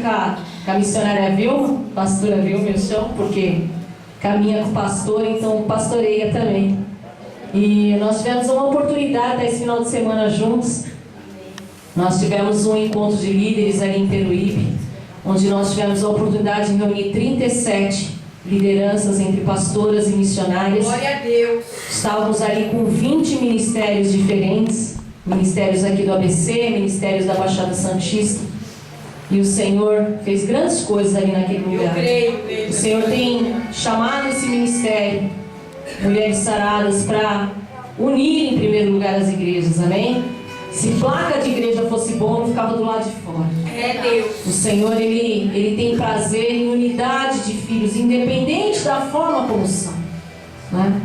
com a missionária Vilma, pastora Vilma, eu chamo, porque caminha com o pastor, então pastoreia também. E nós tivemos uma oportunidade esse final de semana juntos. Nós tivemos um encontro de líderes ali em Peruíbe, onde nós tivemos a oportunidade de reunir 37 lideranças entre pastoras e missionárias. Glória a Deus. Estávamos ali com 20 ministérios diferentes, ministérios aqui do ABC, ministérios da Baixada Santista. E o Senhor fez grandes coisas ali naquele lugar. O Senhor tem chamado esse ministério, Mulheres Saradas, para unir em primeiro lugar as igrejas, amém? Se placa de igreja fosse bom, não ficava do lado de fora. É Deus. O Senhor, Ele tem prazer em unidade de filhos, independente da forma como são, né?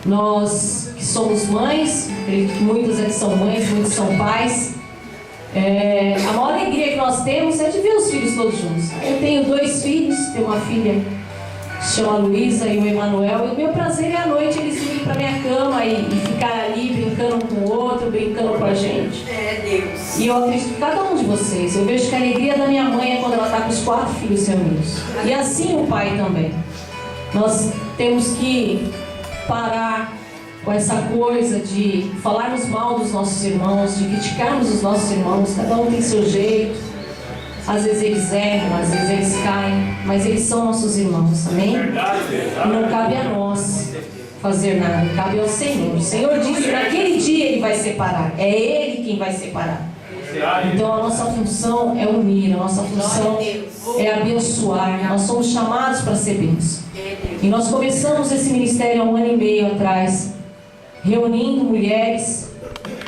Nós que somos mães, acredito que muitas aqui são mães, muitos são pais. A maior alegria que nós temos é de ver os filhos todos juntos. Eu tenho 2 filhos, tenho uma filha que se chama Luísa e o Emanuel, e o meu prazer é à noite eles irem para minha cama e ficar ali brincando um com o outro, brincando com a gente. É Deus. E eu acredito que cada um de vocês, eu vejo que a alegria da minha mãe é quando ela está com os 4 filhos reunidos. E assim o pai também. Nós temos que parar com essa coisa de falarmos mal dos nossos irmãos, de criticarmos os nossos irmãos. Cada um tem seu jeito. Às vezes eles erram, às vezes eles caem, mas eles são nossos irmãos, amém? E não cabe a nós fazer nada, cabe ao Senhor. O Senhor disse que naquele dia Ele vai separar, é Ele quem vai separar. Então a nossa função é unir, a nossa função é abençoar. Nós somos chamados para ser bênção. E nós começamos esse ministério há 1 ano e meio atrás, reunindo mulheres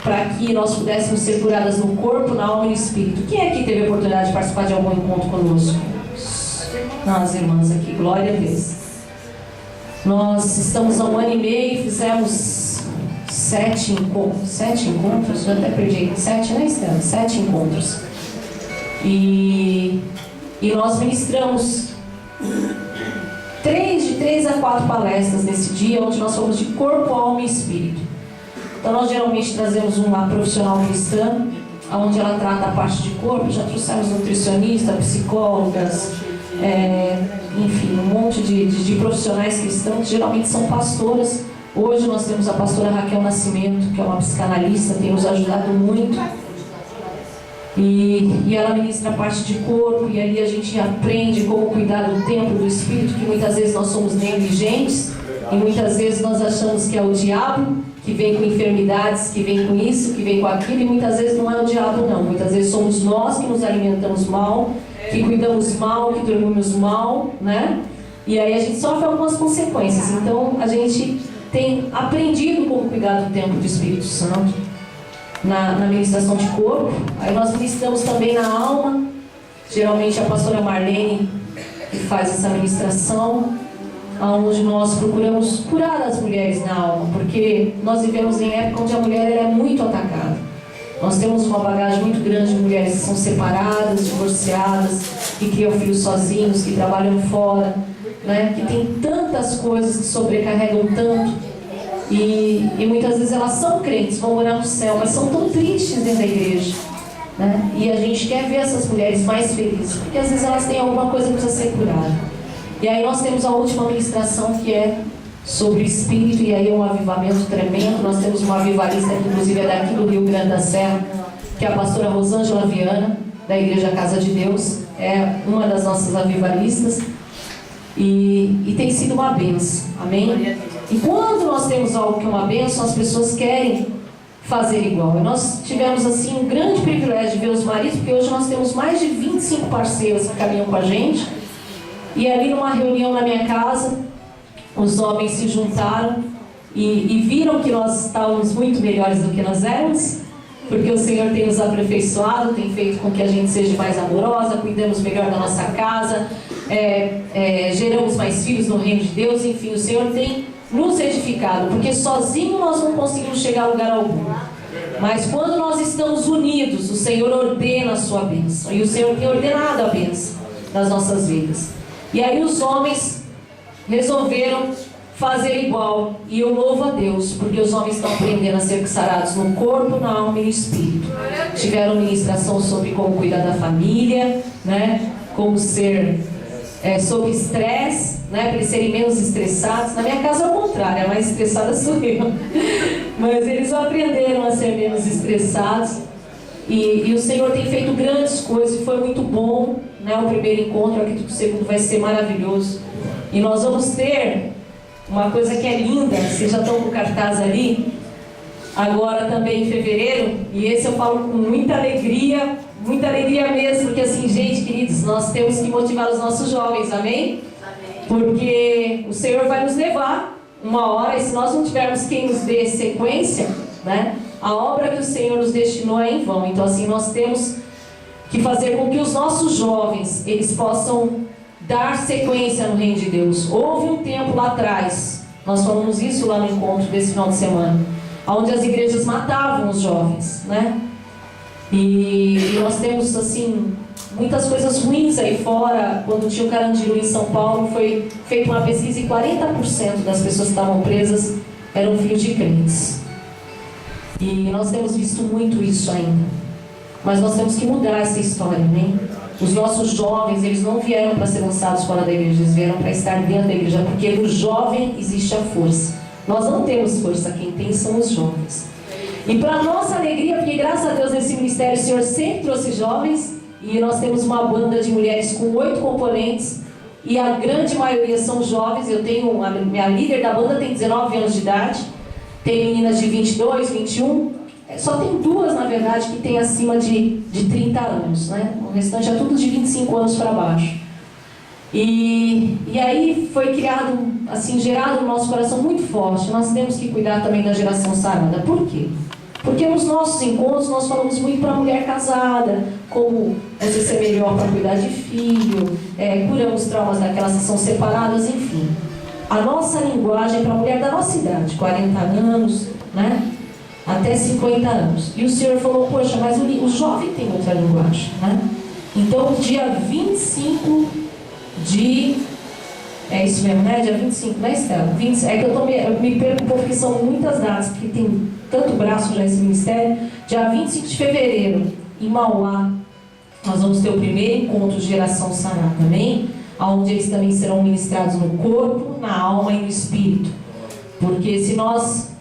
para que nós pudéssemos ser curadas no corpo, na alma e no espírito. Quem aqui teve a oportunidade de participar de algum encontro conosco? As irmãs aqui, glória a Deus. Nós estamos há 1 ano e meio e fizemos 7 encontros, já até perdi, 7, né, Estela? 7 encontros. E nós ministramos de 3 a 4 palestras nesse dia, onde nós fomos de corpo, alma e espírito. Então nós geralmente trazemos uma profissional cristã, onde ela trata a parte de corpo. Já trouxemos nutricionistas, psicólogas, enfim, um monte de profissionais cristãos, geralmente são pastoras. Hoje nós temos a pastora Raquel Nascimento, que é uma psicanalista, tem nos ajudado muito. E ela ministra a parte de corpo, e ali a gente aprende como cuidar do templo do Espírito, que muitas vezes nós somos negligentes, e muitas vezes nós achamos que é o diabo, que vem com enfermidades, que vem com isso, que vem com aquilo, e muitas vezes não é o diabo não, muitas vezes somos nós que nos alimentamos mal, que cuidamos mal, que dormimos mal, né? E aí a gente sofre algumas consequências. Então a gente tem aprendido como cuidar do templo do Espírito Santo na ministração de corpo. Aí nós ministramos também na alma, geralmente a pastora Marlene que faz essa ministração, onde nós procuramos curar as mulheres na alma, porque nós vivemos em época onde a mulher é muito atacada. Nós temos uma bagagem muito grande de mulheres que são separadas, divorciadas, que criam filhos sozinhos, que trabalham fora, né? Que tem tantas coisas que sobrecarregam tanto, e muitas vezes elas são crentes, vão morar no céu, mas são tão tristes dentro da igreja, né? E a gente quer ver essas mulheres mais felizes, porque às vezes elas têm alguma coisa que precisa ser curada. E aí nós temos a última ministração, que é sobre o Espírito, e aí é um avivamento tremendo. Nós temos uma avivalista que inclusive é daqui do Rio Grande da Serra, que é a pastora Rosângela Viana, da Igreja Casa de Deus, é uma das nossas avivalistas, e tem sido uma bênção, amém? E quando nós temos algo que é uma bênção, as pessoas querem fazer igual. E nós tivemos assim um grande privilégio de ver os maridos, porque hoje nós temos mais de 25 parceiros que caminham com a gente. E ali numa reunião na minha casa, os homens se juntaram e viram que nós estávamos muito melhores do que nós éramos, porque o Senhor tem nos aperfeiçoado, tem feito com que a gente seja mais amorosa, cuidamos melhor da nossa casa, geramos mais filhos no reino de Deus. Enfim, o Senhor tem nos edificado, porque sozinho nós não conseguimos chegar a lugar algum. Mas quando nós estamos unidos, o Senhor ordena a sua bênção, e o Senhor tem ordenado a bênção nas nossas vidas. E aí os homens resolveram fazer igual, e eu louvo a Deus, porque os homens estão aprendendo a ser sarados no corpo, na alma e no espírito. Tiveram ministração sobre como cuidar da família, né? como ser sob estresse, né, para eles serem menos estressados. Na minha casa é o contrário, a mais estressada sou eu. Mas eles aprenderam a ser menos estressados. E o Senhor tem feito grandes coisas e foi muito bom, né, o primeiro encontro. Acredito que o segundo vai ser maravilhoso. E nós vamos ter uma coisa que é linda, vocês já estão com o cartaz ali, agora também em fevereiro, e esse eu falo com muita alegria mesmo, porque assim, gente, queridos, nós temos que motivar os nossos jovens, amém? Porque o Senhor vai nos levar uma hora, e se nós não tivermos quem nos dê sequência, né, a obra que o Senhor nos destinou é em vão. Então assim, nós temos que fazer com que os nossos jovens, eles possam dar sequência no reino de Deus. Houve um tempo lá atrás, nós falamos isso lá no encontro desse final de semana, onde as igrejas matavam os jovens, né? E nós temos assim muitas coisas ruins aí fora. Quando tinha o Carandiru em São Paulo, foi feita uma pesquisa e 40% das pessoas que estavam presas eram filhos de crentes. E nós temos visto muito isso ainda. Mas nós temos que mudar essa história, né? Os nossos jovens, eles não vieram para ser lançados fora da igreja, eles vieram para estar dentro da igreja, porque no jovem existe a força. Nós não temos força, quem tem são os jovens. E para nossa alegria, porque graças a Deus nesse ministério o Senhor sempre trouxe jovens, e nós temos uma banda de mulheres com 8 componentes, e a grande maioria são jovens. Eu tenho, a minha líder da banda tem 19 anos de idade, tem meninas de 22, 21, só tem 2 na verdade que tem acima de 30 anos, né? O restante é tudo de 25 anos para baixo. E aí foi criado, assim, gerado no nosso coração muito forte. Nós temos que cuidar também da geração sarada. Por quê? Porque nos nossos encontros nós falamos muito para a mulher casada, como você ser melhor para cuidar de filho, curamos traumas daquelas que são separadas, enfim. A nossa linguagem é para a mulher da nossa idade, 40 anos, né? Até 50 anos. E o Senhor falou, poxa, mas o jovem tem outra linguagem, né? Então, dia 25 de... É isso mesmo, né? Dia 25, né, Estela? É que eu me perco porque são muitas datas, porque tem tanto braço já esse ministério. Dia 25 de fevereiro, em Mauá, nós vamos ter o primeiro encontro de geração sarada, amém? Onde eles também serão ministrados no corpo, na alma e no espírito. Porque se nós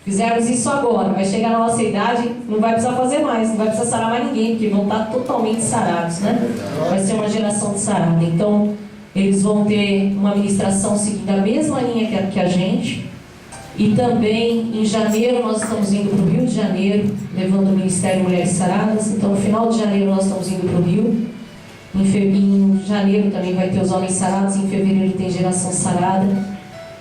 fizermos isso agora, vai chegar na nossa idade, não vai precisar fazer mais, não vai precisar sarar mais ninguém, porque vão estar totalmente sarados, né? Vai ser uma geração de sarada. Então, eles vão ter uma ministração seguindo a mesma linha que a gente. E também, em janeiro, nós estamos indo para o Rio de Janeiro, levando o Ministério Mulheres Saradas. Então, no final de janeiro, nós estamos indo para o Rio. Em janeiro também vai ter os homens sarados, em fevereiro tem geração sarada.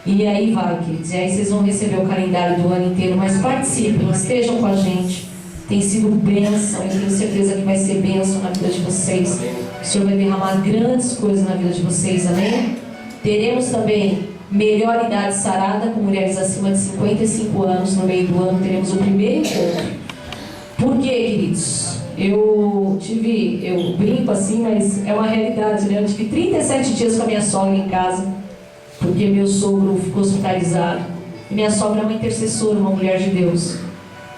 E aí vai, queridos. E aí vocês vão receber o calendário do ano inteiro. Mas participem, estejam com a gente. Tem sido bênção, eu tenho certeza que vai ser bênção na vida de vocês. O Senhor vai derramar grandes coisas na vida de vocês, amém? Teremos também melhor idade sarada, com mulheres acima de 55 anos. No meio do ano teremos o primeiro encontro. Por quê, queridos? Eu brinco assim, mas é uma realidade, né? Eu tive 37 dias com a minha sogra em casa, porque meu sogro ficou hospitalizado. E minha sogra é uma intercessora, uma mulher de Deus.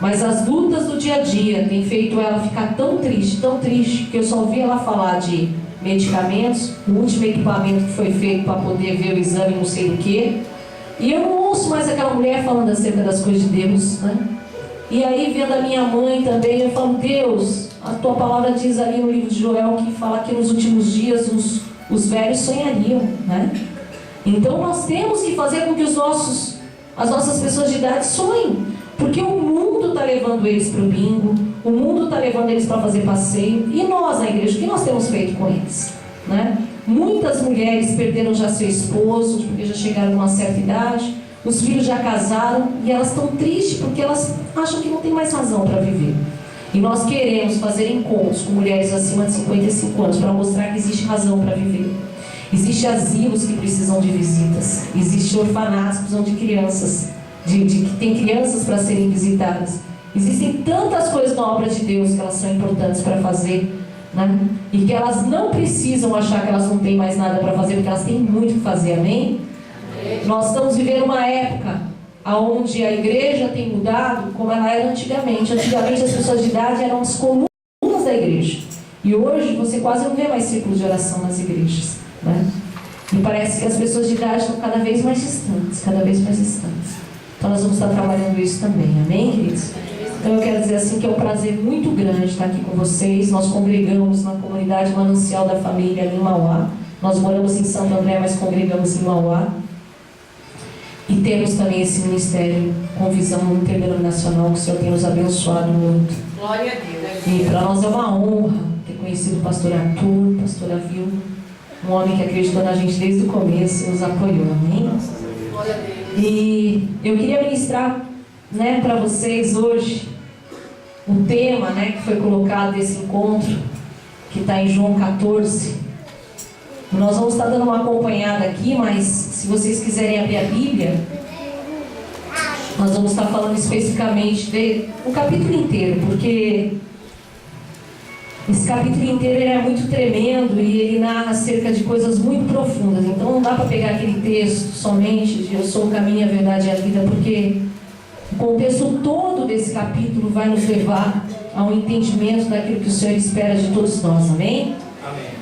Mas as lutas do dia a dia têm feito ela ficar tão triste, que eu só ouvi ela falar de medicamentos, o último equipamento que foi feito para poder ver o exame, não sei do que. E eu não ouço mais aquela mulher falando acerca das coisas de Deus, né? E aí, vendo a minha mãe também, eu falo, Deus, a tua palavra diz ali no livro de Joel que fala que nos últimos dias os velhos sonhariam, né? Então nós temos que fazer com que as nossas pessoas de idade sonhem, porque o mundo está levando eles para o bingo, o mundo está levando eles para fazer passeio, e nós na igreja, o que nós temos feito com eles, né? Muitas mulheres perderam já seu esposo, porque já chegaram a uma certa idade, os filhos já casaram, e elas estão tristes porque elas acham que não tem mais razão para viver. E nós queremos fazer encontros com mulheres acima de 55 anos para mostrar que existe razão para viver. Existem asilos que precisam de visitas, existem orfanatos que precisam de crianças, que tem crianças para serem visitadas. Existem tantas coisas na obra de Deus que elas são importantes para fazer, né? E que elas não precisam achar que elas não têm mais nada para fazer, porque elas têm muito que fazer, amém? Nós estamos vivendo uma época onde a igreja tem mudado como ela era antigamente. Antigamente as pessoas de idade eram as colunas da igreja. E hoje você quase não vê mais círculo de oração nas igrejas, né? E parece que as pessoas de idade estão cada vez mais distantes, cada vez mais distantes. Então nós vamos estar trabalhando isso também, amém, queridos? Então eu quero dizer assim que é um prazer muito grande estar aqui com vocês. Nós congregamos na comunidade Manancial da Família ali em Mauá. Nós moramos em Santo André, mas congregamos em Mauá. E temos também esse ministério com visão interdenominacional que o Senhor tem nos abençoado muito. Glória a Deus. E para nós é uma honra ter conhecido o pastor Arthur, pastora Vilma, um homem que acreditou na gente desde o começo e nos apoiou, amém? Glória a Deus. E eu queria ministrar, né, para vocês hoje o tema, né, que foi colocado desse encontro, que está em João 14. Nós vamos estar dando uma acompanhada aqui, mas se vocês quiserem abrir a Bíblia, nós vamos estar falando especificamente do capítulo inteiro, porque esse capítulo inteiro ele é muito tremendo e ele narra acerca de coisas muito profundas. Então não dá para pegar aquele texto somente de eu sou o caminho, a verdade e a vida, porque o contexto todo desse capítulo vai nos levar a um entendimento daquilo que o Senhor espera de todos nós, amém? Amém.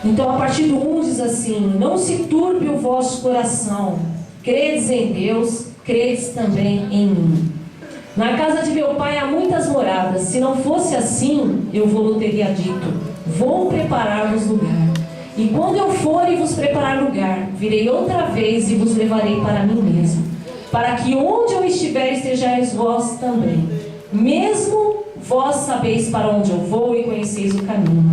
Então a partir do 1 diz assim: não se turbe o vosso coração, credes em Deus, credes também em mim. Na casa de meu pai há muitas moradas. Se não fosse assim, eu vos teria dito: vou preparar-vos lugar. E quando eu for e vos preparar lugar, virei outra vez e vos levarei para mim mesmo, para que onde eu estiver estejais vós também. Mesmo vós sabeis para onde eu vou e conheceis o caminho.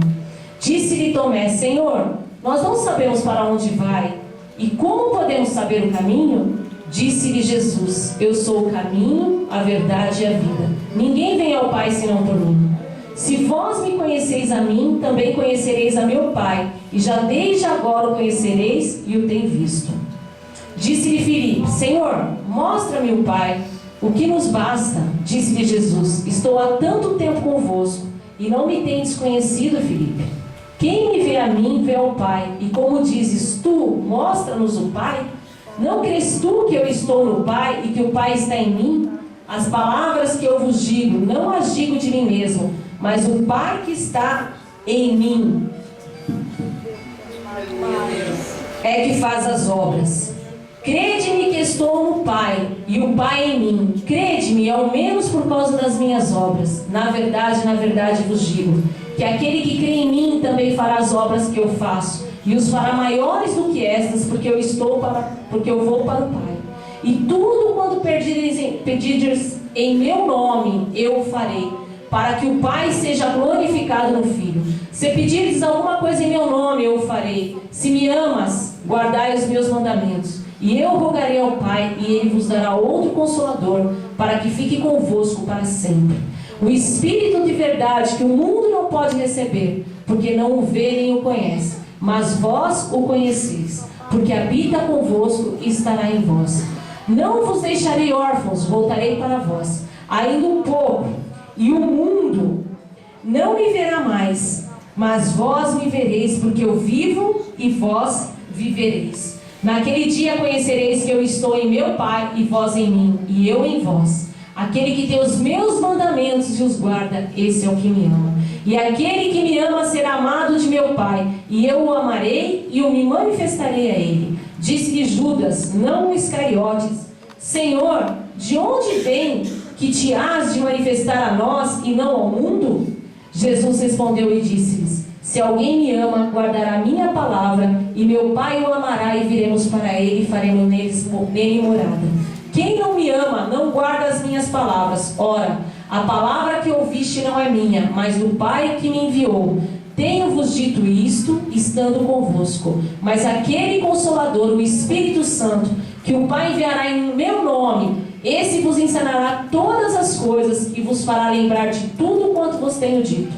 Disse-lhe Tomé: Senhor, nós não sabemos para onde vai, e como podemos saber o caminho? Disse-lhe Jesus: eu sou o caminho, a verdade e a vida. Ninguém vem ao Pai senão por mim. Se vós me conheceis a mim, também conhecereis a meu Pai, e já desde agora o conhecereis e o tem visto. Disse-lhe Filipe: Senhor, mostra-me o Pai, o que nos basta. Disse-lhe Jesus: estou há tanto tempo convosco, e não me tendes conhecido, Filipe. Quem me vê a mim, vê ao Pai. E como dizes tu, mostra-nos o Pai. Não crês tu que eu estou no Pai e que o Pai está em mim? As palavras que eu vos digo, não as digo de mim mesmo, mas o Pai que está em mim é que faz as obras. Crede-me que estou no Pai e o Pai em mim. Crede-me, ao menos por causa das minhas obras. Na verdade vos digo, que aquele que crê em mim também fará as obras que eu faço, e os fará maiores do que estas, porque eu vou para o Pai. E tudo quanto pedirdes em meu nome, eu o farei, para que o Pai seja glorificado no Filho. Se pedirdes alguma coisa em meu nome, eu o farei. Se me amas, guardai os meus mandamentos. E eu rogarei ao Pai, e Ele vos dará outro Consolador, para que fique convosco para sempre. O Espírito de verdade, que o mundo não pode receber, porque não o vê nem o conhece. Mas vós o conheceis, porque habita convosco e estará em vós. Não vos deixarei órfãos, voltarei para vós. Ainda um pouco, e o mundo não me verá mais, mas vós me vereis, porque eu vivo e vós vivereis. Naquele dia conhecereis que eu estou em meu Pai e vós em mim, e eu em vós. Aquele que tem os meus mandamentos e os guarda, esse é o que me ama. E aquele que me ama será amado de meu Pai, e eu o amarei e eu me manifestarei a ele. Disse-lhe Judas, não o Iscariotes: Senhor, de onde vem que te has de manifestar a nós e não ao mundo? Jesus respondeu e disse-lhes: se alguém me ama, guardará a minha palavra, e meu Pai o amará, e viremos para ele e faremos nele morada. Quem não me ama, não guarda as minhas palavras. Ora, a palavra que ouviste não é minha, mas do Pai que me enviou. Tenho-vos dito isto, estando convosco. Mas aquele Consolador, o Espírito Santo, que o Pai enviará em meu nome, esse vos ensinará todas as coisas e vos fará lembrar de tudo quanto vos tenho dito.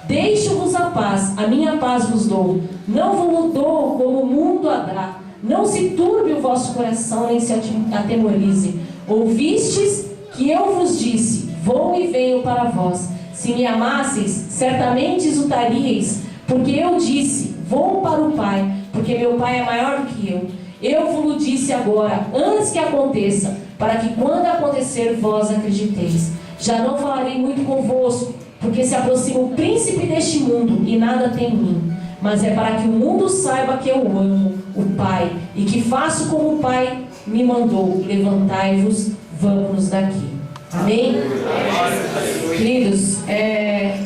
Deixo-vos a paz, a minha paz vos dou. Não vos dou como o mundo a dá. Não se turbe o vosso coração, nem se atemorize. Ouvistes que eu vos disse: vou e venho para vós. Se me amasseis, certamente exultaríeis, porque eu disse: vou para o Pai, porque meu Pai é maior do que eu. Eu vos disse agora, antes que aconteça, para que quando acontecer vós acrediteis. Já não falarei muito convosco, porque se aproxima o príncipe deste mundo e nada tem em mim. Mas é para que o mundo saiba que eu amo o Pai e que faço como o Pai me mandou. Levantai-vos, vamos daqui. Amém? Queridos, é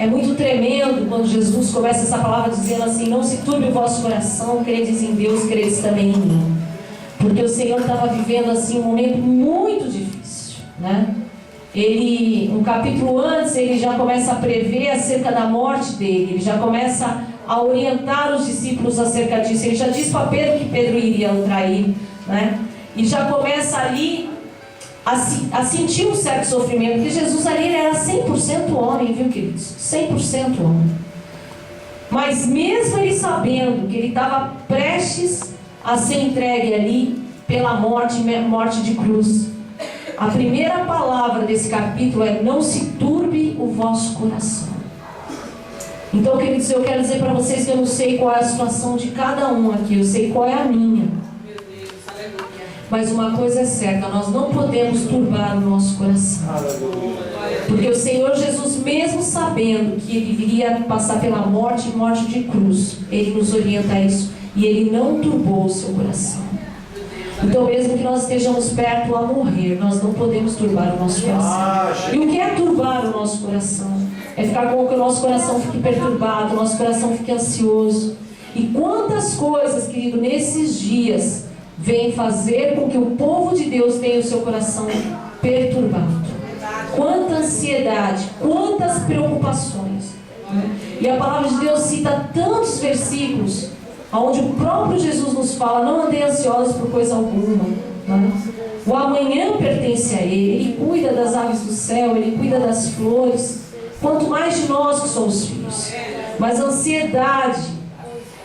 muito tremendo quando Jesus começa essa palavra dizendo assim: não se turbe o vosso coração, credes em Deus, credes também em mim. Porque o Senhor estava vivendo assim um momento muito difícil, né? Um capítulo antes, ele já começa a prever acerca da morte dele, ele já começa a orientar os discípulos acerca disso. Ele já diz para Pedro que Pedro iria o trair, né? E já começa ali a sentir um certo sofrimento, porque Jesus ali ele era 100% homem, viu, queridos? 100% homem. Mas mesmo ele sabendo que ele estava prestes a ser entregue ali pela morte de cruz, a primeira palavra desse capítulo é: não se turbe o vosso coração. Então, queridos, eu quero dizer para vocês que eu não sei qual é a situação de cada um aqui, eu sei qual é a minha. Mas uma coisa é certa, nós não podemos turbar o nosso coração. Porque o Senhor Jesus, mesmo sabendo que Ele viria passar pela morte e morte de cruz, Ele nos orienta a isso. E Ele não turbou o seu coração. Então, mesmo que nós estejamos perto a morrer, nós não podemos turbar o nosso coração. E o que é turbar o nosso coração? É ficar com que o nosso coração fique perturbado, o nosso coração fique ansioso. E quantas coisas, querido, nesses dias vem fazer com que o povo de Deus tenha o seu coração perturbado. Quanta ansiedade, quantas preocupações. E a palavra de Deus cita tantos versículos onde o próprio Jesus nos fala: não andei ansiosos por coisa alguma, né? O amanhã pertence a Ele. Ele cuida das aves do céu, Ele cuida das flores, quanto mais de nós que somos filhos. Mas a ansiedade,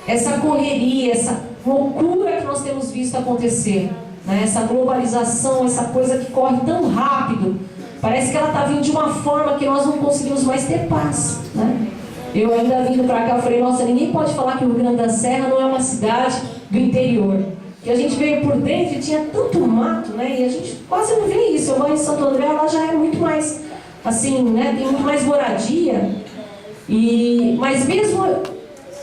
essa correria, essa loucura que nós temos visto acontecer, né? Essa globalização, essa coisa que corre tão rápido, parece que ela está vindo de uma forma que nós não conseguimos mais ter paz, né? Eu ainda vindo para cá, falei: nossa, ninguém pode falar que o Rio Grande da Serra não é uma cidade do interior. Que a gente veio por dentro e tinha tanto mato, né? E a gente quase não vê isso. Eu vou em Santo André, lá já é muito mais, assim, né? Tem muito mais moradia. Mas mesmo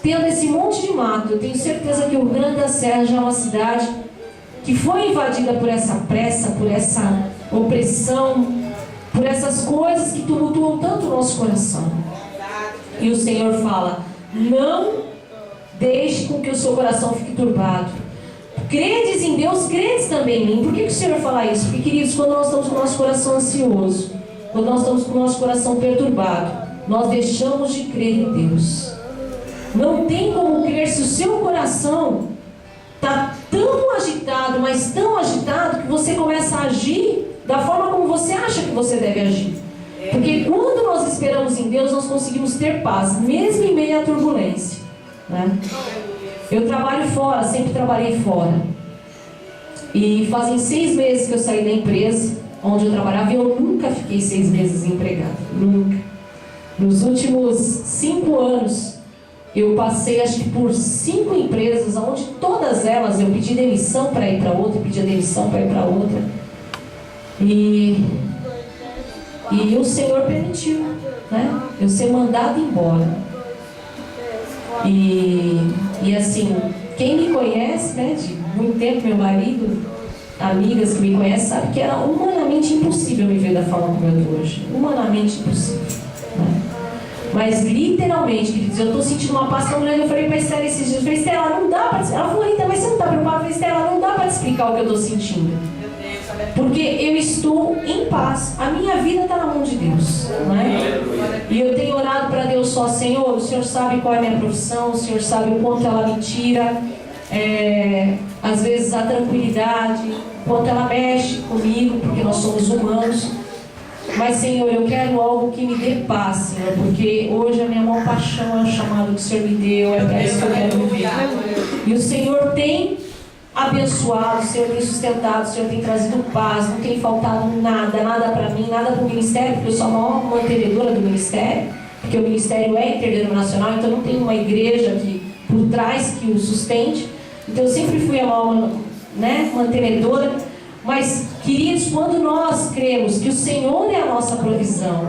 tendo esse monte de mato, eu tenho certeza que o Rio Grande da Serra já é uma cidade que foi invadida por essa pressa, por essa opressão, por essas coisas que tumultuam tanto o nosso coração. E o Senhor fala: não deixe com que o seu coração fique turbado. Credes em Deus, credes também em mim. Por que o Senhor fala isso? Porque, queridos, quando nós estamos com o nosso coração ansioso, quando nós estamos com o nosso coração perturbado, nós deixamos de crer em Deus. Não tem como crer se o seu coração está tão agitado, mas tão agitado, que você começa a agir da forma como você acha que você deve agir. Porque quando nós esperamos em Deus, nós conseguimos ter paz, mesmo em meio à turbulência, né? Eu trabalho fora, sempre trabalhei fora. E fazem 6 meses que eu saí da empresa onde eu trabalhava, e eu nunca fiquei 6 meses desempregada. Nunca. Nos últimos 5 anos, eu passei acho que por 5 empresas, onde todas elas eu pedi demissão para ir para outra, pedia demissão para ir para outra. E o Senhor permitiu, né? Eu ser mandado embora. E assim, quem me conhece, né, de muito tempo, meu marido, amigas que me conhecem, sabe que era humanamente impossível me ver da forma como eu estou hoje. Humanamente impossível, né? Mas literalmente, queridos, eu estou sentindo uma paz tão grande. Eu falei para a Estela esses dias: eu falei: Estela, não dá para... Ela falou: Rita, mas você não está preocupada? Eu falei: Estela, não dá para te explicar o que eu estou sentindo. Porque eu estou em paz. A minha vida está na mão de Deus, né? E eu tenho orado para Deus só: Senhor, o Senhor sabe qual é a minha profissão, o Senhor sabe o quanto ela me tira, às vezes, a tranquilidade, o quanto ela mexe comigo, porque nós somos humanos. Mas, Senhor, eu quero algo que me dê paz, Senhor, porque hoje a minha maior paixão é o chamado que o Senhor me deu, é para isso que eu quero viver. E o Senhor tem abençoado, o Senhor tem sustentado, o Senhor tem trazido paz, não tem faltado nada para mim, nada para o ministério, porque eu sou a maior mantenedora do ministério, porque o ministério é interdenominacional, então não tem uma igreja aqui por trás que o sustente. Então eu sempre fui a maior, né, mantenedora. Mas, queridos, quando nós cremos que o Senhor é a nossa provisão,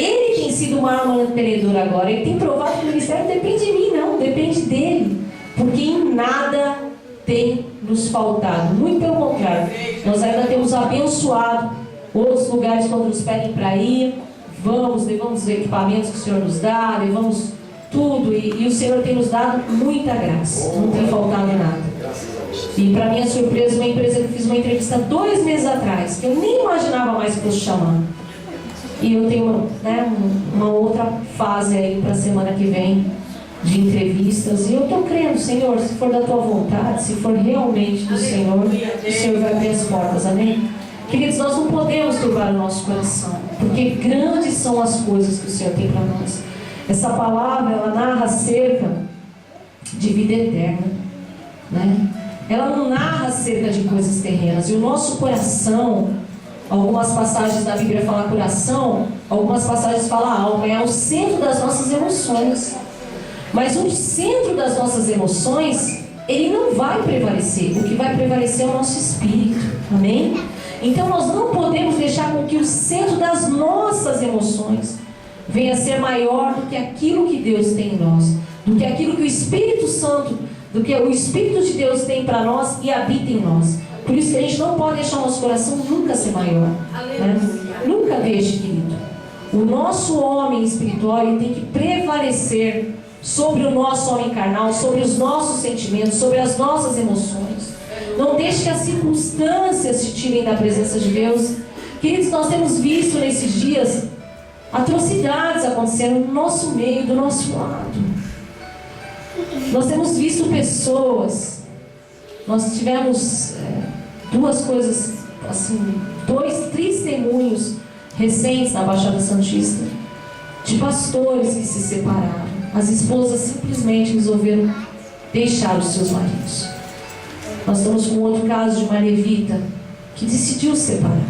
Ele tem sido uma arma mantenedora agora. Ele tem provado que o ministério não depende de mim, não, depende dele. Porque em nada tem nos faltado. Muito pelo contrário. Nós ainda temos abençoado outros lugares quando nos pedem para ir. Levamos os equipamentos que o Senhor nos dá, levamos tudo. E o Senhor tem nos dado muita graça. Não tem faltado nada. E para minha surpresa, uma empresa que eu fiz uma entrevista 2 meses atrás, que eu nem imaginava mais que fosse chamar. E eu tenho uma outra fase aí para a semana que vem de entrevistas. E eu estou crendo, Senhor, se for da Tua vontade, se for realmente do Senhor, o Senhor vai abrir as portas, amém? Queridos, nós não podemos turbar o nosso coração, porque grandes são as coisas que o Senhor tem para nós. Essa palavra, ela narra acerca de vida eterna, né? Ela não narra acerca de coisas terrenas. E o nosso coração, algumas passagens da Bíblia falam coração, algumas passagens falam alma, é o centro das nossas emoções. Mas o centro das nossas emoções, ele não vai prevalecer. O que vai prevalecer é o nosso espírito, amém? Então nós não podemos deixar com que o centro das nossas emoções venha a ser maior do que aquilo que Deus tem em nós, do que aquilo que o Espírito Santo, do que o Espírito de Deus tem para nós e habita em nós. Por isso que a gente não pode deixar o nosso coração nunca ser maior, né? Nunca deixe, querido. O nosso homem espiritual, ele tem que prevalecer sobre o nosso homem carnal, sobre os nossos sentimentos, sobre as nossas emoções. Não deixe que as circunstâncias te tirem da presença de Deus. Queridos, nós temos visto nesses dias atrocidades acontecendo no nosso meio, do nosso lado. Nós temos visto pessoas. Nós tivemos 2 coisas, assim, 2 testemunhos recentes na Baixada Santista, de pastores que se separaram. As esposas simplesmente resolveram deixar os seus maridos. Nós estamos com outro caso de uma levita que decidiu se separar.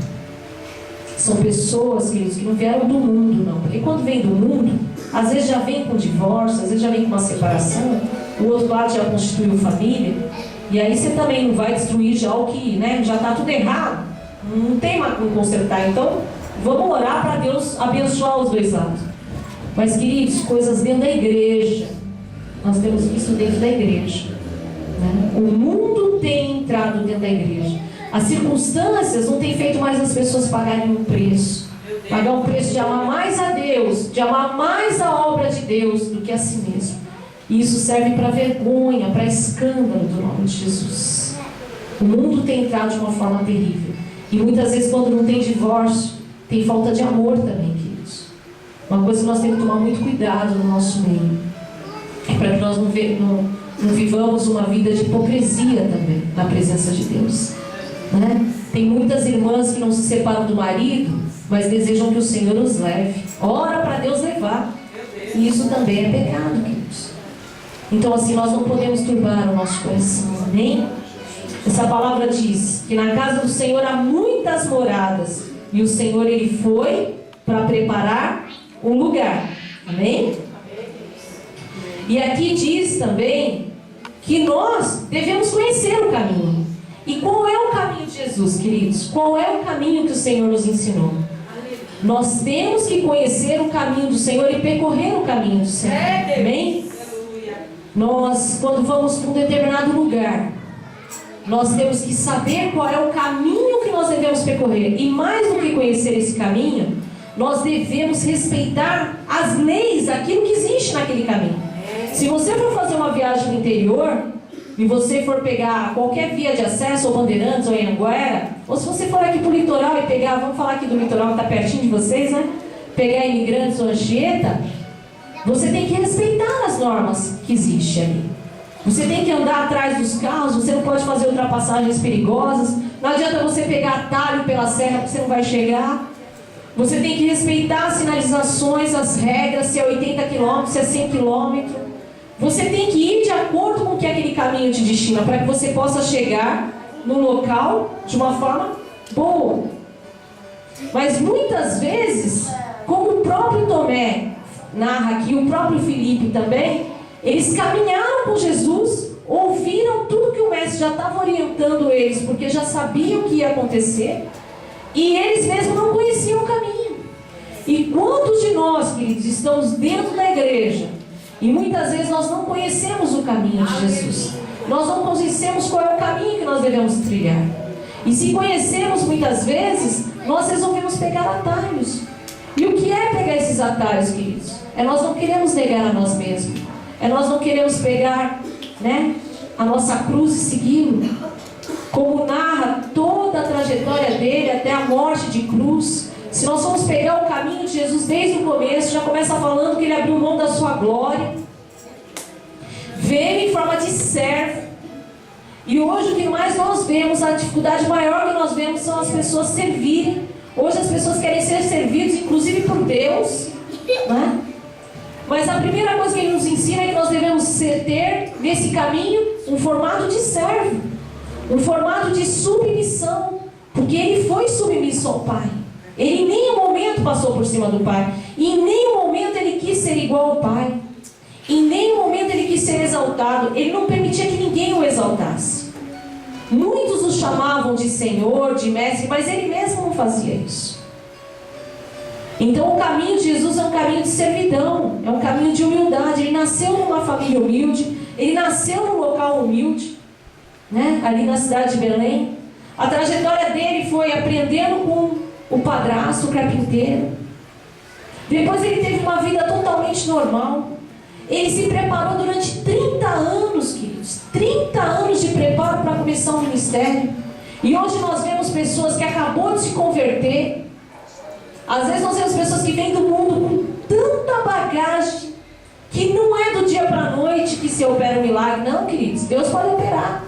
São pessoas, queridos, que não vieram do mundo, não. Porque quando vem do mundo, às vezes já vem com divórcio, às vezes já vem com uma separação, o outro lado já constituiu família, e aí você também não vai destruir já o que, já está tudo errado. Não tem mais como consertar. Então, vamos orar para Deus abençoar os 2 lados. Mas, queridos, coisas dentro da igreja, nós temos visto dentro da igreja, né? O mundo tem entrado dentro da igreja. As circunstâncias não têm feito mais as pessoas pagarem um preço. Pagar um preço de amar mais a Deus, de amar mais a obra de Deus do que a si mesmo. E isso serve para vergonha, para escândalo do nome de Jesus. O mundo tem entrado de uma forma terrível. E muitas vezes, quando não tem divórcio, tem falta de amor também, queridos. Uma coisa que nós temos que tomar muito cuidado no nosso meio é para que nós não vivamos uma vida de hipocrisia também na presença de Deus, né? Tem muitas irmãs que não se separam do marido, mas desejam que o Senhor os leve. Ora para Deus levar. E isso também é pecado, queridos. Então, assim, nós não podemos turbar o nosso coração, amém? Essa palavra diz que na casa do Senhor há muitas moradas, e o Senhor, Ele foi para preparar um lugar, amém? E aqui diz também que nós devemos conhecer o caminho. E qual é o caminho de Jesus, queridos? Qual é o caminho que o Senhor nos ensinou? Nós temos que conhecer o caminho do Senhor e percorrer o caminho do Senhor, amém? Nós, quando vamos para um determinado lugar, nós temos que saber qual é o caminho que nós devemos percorrer. E mais do que conhecer esse caminho, nós devemos respeitar as leis, aquilo que existe naquele caminho. Se você for fazer uma viagem no interior, e você for pegar qualquer via de acesso, ou Bandeirantes, ou Anhanguera, ou se você for aqui para o litoral e pegar, vamos falar aqui do litoral que está pertinho de vocês, né? Pegar Imigrantes ou Anchieta, você tem que respeitar as normas que existem ali. Você tem que andar atrás dos carros, você não pode fazer ultrapassagens perigosas, não adianta você pegar atalho pela serra porque você não vai chegar. Você tem que respeitar as sinalizações, as regras, se é 80 km, se é 100 km. Você tem que ir de acordo com o que aquele caminho te destina, para que você possa chegar no local de uma forma boa. Mas muitas vezes, como o próprio Tomé narra aqui, o próprio Filipe também, eles caminharam com Jesus, ouviram tudo que o mestre já estava orientando eles, porque já sabiam o que ia acontecer, e eles mesmos não conheciam o caminho. E quantos de nós, queridos, estamos dentro da igreja e muitas vezes nós não conhecemos o caminho de Jesus. Nós não conhecemos qual é o caminho que nós devemos trilhar. E se conhecemos muitas vezes, nós resolvemos pegar atalhos. E o que é pegar esses atalhos, queridos? É nós não queremos negar a nós mesmos. É nós não queremos pegar, a nossa cruz e segui-lo. Como narra toda a trajetória dele até a morte de cruz. Se nós formos pegar o caminho de Jesus desde o começo, já começa falando que ele abriu mão da sua glória. Veio em forma de servo. E hoje o que mais nós vemos, a dificuldade maior que nós vemos são as pessoas servirem. Hoje as pessoas querem ser servidas, inclusive por Deus, Mas a primeira coisa que ele nos ensina é que nós devemos ter nesse caminho um formato de servo, um formato de submissão, porque ele foi submisso ao Pai. Ele em nenhum momento passou por cima do Pai, e em nenhum momento ele quis ser igual ao Pai, em nenhum momento ele quis ser exaltado. Ele não permitia que ninguém o exaltasse. Muitos o chamavam de Senhor, de Mestre, mas ele mesmo não fazia isso. Então o caminho de Jesus é um caminho de servidão, é um caminho de humildade. Ele nasceu numa família humilde, ele nasceu num local humilde, ali na cidade de Belém. A trajetória dele foi aprendendo com o padrasto, o carpinteiro. Depois ele teve uma vida totalmente normal. Ele se preparou durante 30 anos, queridos. 30 anos de preparo para começar o ministério. E hoje nós vemos pessoas que acabou de se converter. Às vezes nós vemos pessoas que vêm do mundo com tanta bagagem, que não é do dia para a noite que se opera um milagre. Não, queridos, Deus pode operar.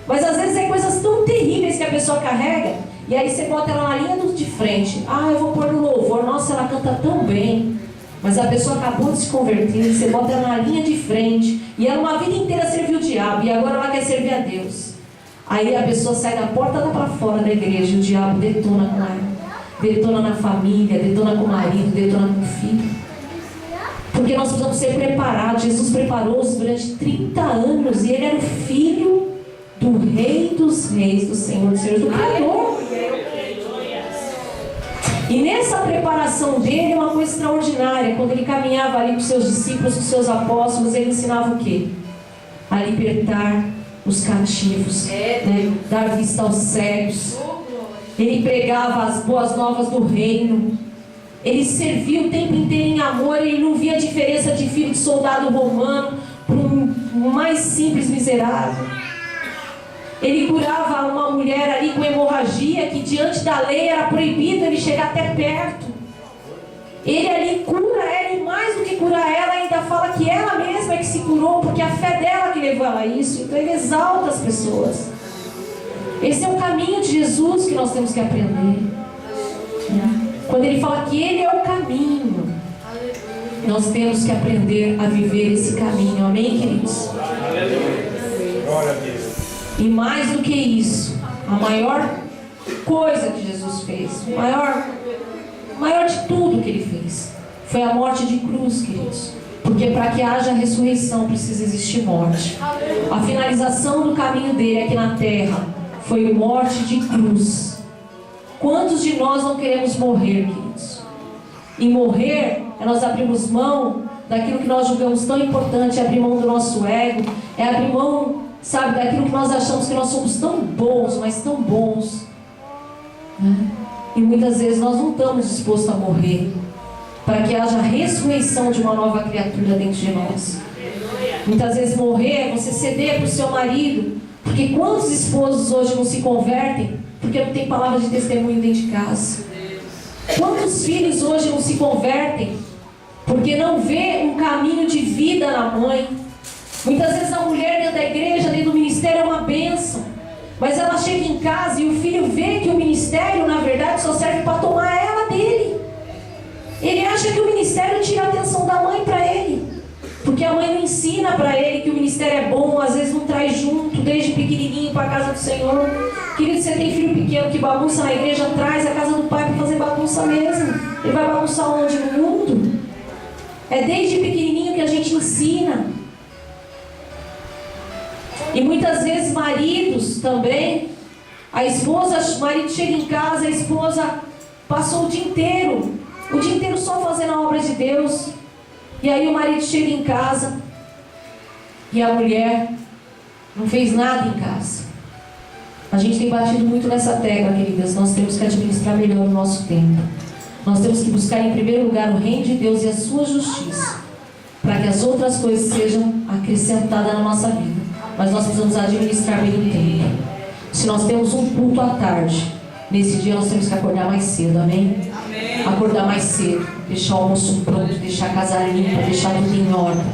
Mas às vezes é coisas tão terríveis que a pessoa carrega, e aí você bota ela na linha de frente. Eu vou pôr no louvor, nossa, ela canta tão bem. Mas a pessoa acabou de se converter, você bota ela na linha de frente, e ela uma vida inteira serviu o diabo, e agora ela quer servir a Deus. Aí a pessoa sai da porta lá para fora da igreja, e o diabo detona com ela. Detona na família, detona com o marido, detona com o filho. Porque nós precisamos ser preparados. Jesus preparou-os durante 30 anos, e ele era o filho do Rei dos Reis, do Senhor dos Senhores, do Criador. E nessa preparação dele, uma coisa extraordinária. Quando ele caminhava ali com seus discípulos, com seus apóstolos, ele ensinava o quê? A libertar os cativos, dar vista aos cegos. Ele pregava as boas novas do reino. Ele servia o tempo inteiro em amor. Ele não via a diferença de filho de soldado romano para um mais simples miserável. Ele curava uma mulher ali com hemorragia, que diante da lei era proibido ele chegar até perto. Ele ali cura ela, e mais do que curar ela, ainda fala que ela mesma é que se curou, porque a fé dela que levou ela a isso. Então ele exalta as pessoas. Esse é o caminho de Jesus que nós temos que aprender. Quando ele fala que ele é o caminho, nós temos que aprender a viver esse caminho. Amém, queridos? Glória a Deus. E mais do que isso, a maior coisa que Jesus fez, o maior de tudo que ele fez, foi a morte de cruz, queridos. Porque para que haja ressurreição precisa existir morte. A finalização do caminho dele aqui na terra foi morte de cruz. Quantos de nós não queremos morrer, queridos? E morrer é nós abrirmos mão daquilo que nós julgamos tão importante, é abrir mão do nosso ego, é abrir mão, daquilo que nós achamos que nós somos tão bons, mas tão bons. E muitas vezes nós não estamos dispostos a morrer para que haja ressurreição de uma nova criatura dentro de nós. Muitas vezes morrer é você ceder para o seu marido. Porque quantos esposos hoje não se convertem porque não tem palavra de testemunho dentro de casa? Quantos filhos hoje não se convertem porque não vê um caminho de vida na mãe? Muitas vezes a mulher dentro da igreja, dentro do ministério, é uma bênção, mas ela chega em casa e o filho vê que o ministério na verdade só serve para tomar ela dele. Ele acha que o ministério tira a atenção da mãe para ele, porque a mãe não ensina para ele que o ministério é bom. Às vezes não traz junto desde pequenininho para a casa do Senhor. Querido, você tem filho pequeno que bagunça na igreja, traz a casa do pai para fazer bagunça mesmo. Ele vai bagunçar onde? No mundo. É desde pequenininho que a gente ensina. E muitas vezes maridos também, o marido chega em casa, a esposa passou o dia inteiro o dia inteiro só fazendo a obra de Deus. E aí o marido chega em casa e a mulher não fez nada em casa. A gente tem batido muito nessa tecla, queridas. Nós temos que administrar melhor o nosso tempo. Nós temos que buscar em primeiro lugar o reino de Deus e a sua justiça, para que as outras coisas sejam acrescentadas na nossa vida. Mas nós precisamos administrar bem o tempo. Se nós temos um culto à tarde, nesse dia nós temos que acordar mais cedo, amém? Amém. Acordar mais cedo, deixar o almoço pronto, deixar a casa limpa, deixar tudo em ordem,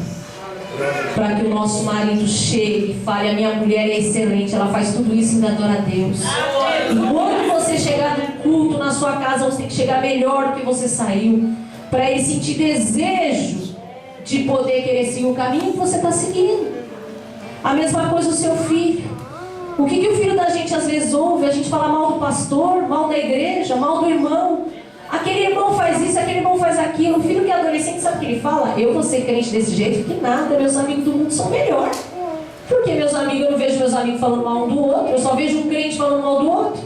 para que o nosso marido chegue e fale: a minha mulher é excelente, ela faz tudo isso e ainda adora a Deus. E quando você chegar no culto na sua casa, você tem que chegar melhor do que você saiu, para ele sentir desejo de poder querer seguir o caminho que você está seguindo. A mesma coisa o seu filho. O que o filho da gente às vezes ouve? A gente fala mal do pastor, mal da igreja, mal do irmão. Aquele irmão faz isso, aquele irmão faz aquilo. O filho que é adolescente, sabe o que ele fala? Eu vou ser crente desse jeito, que nada, meus amigos do mundo são melhor. Porque meus amigos, eu não vejo meus amigos falando mal um do outro, eu só vejo um crente falando mal do outro.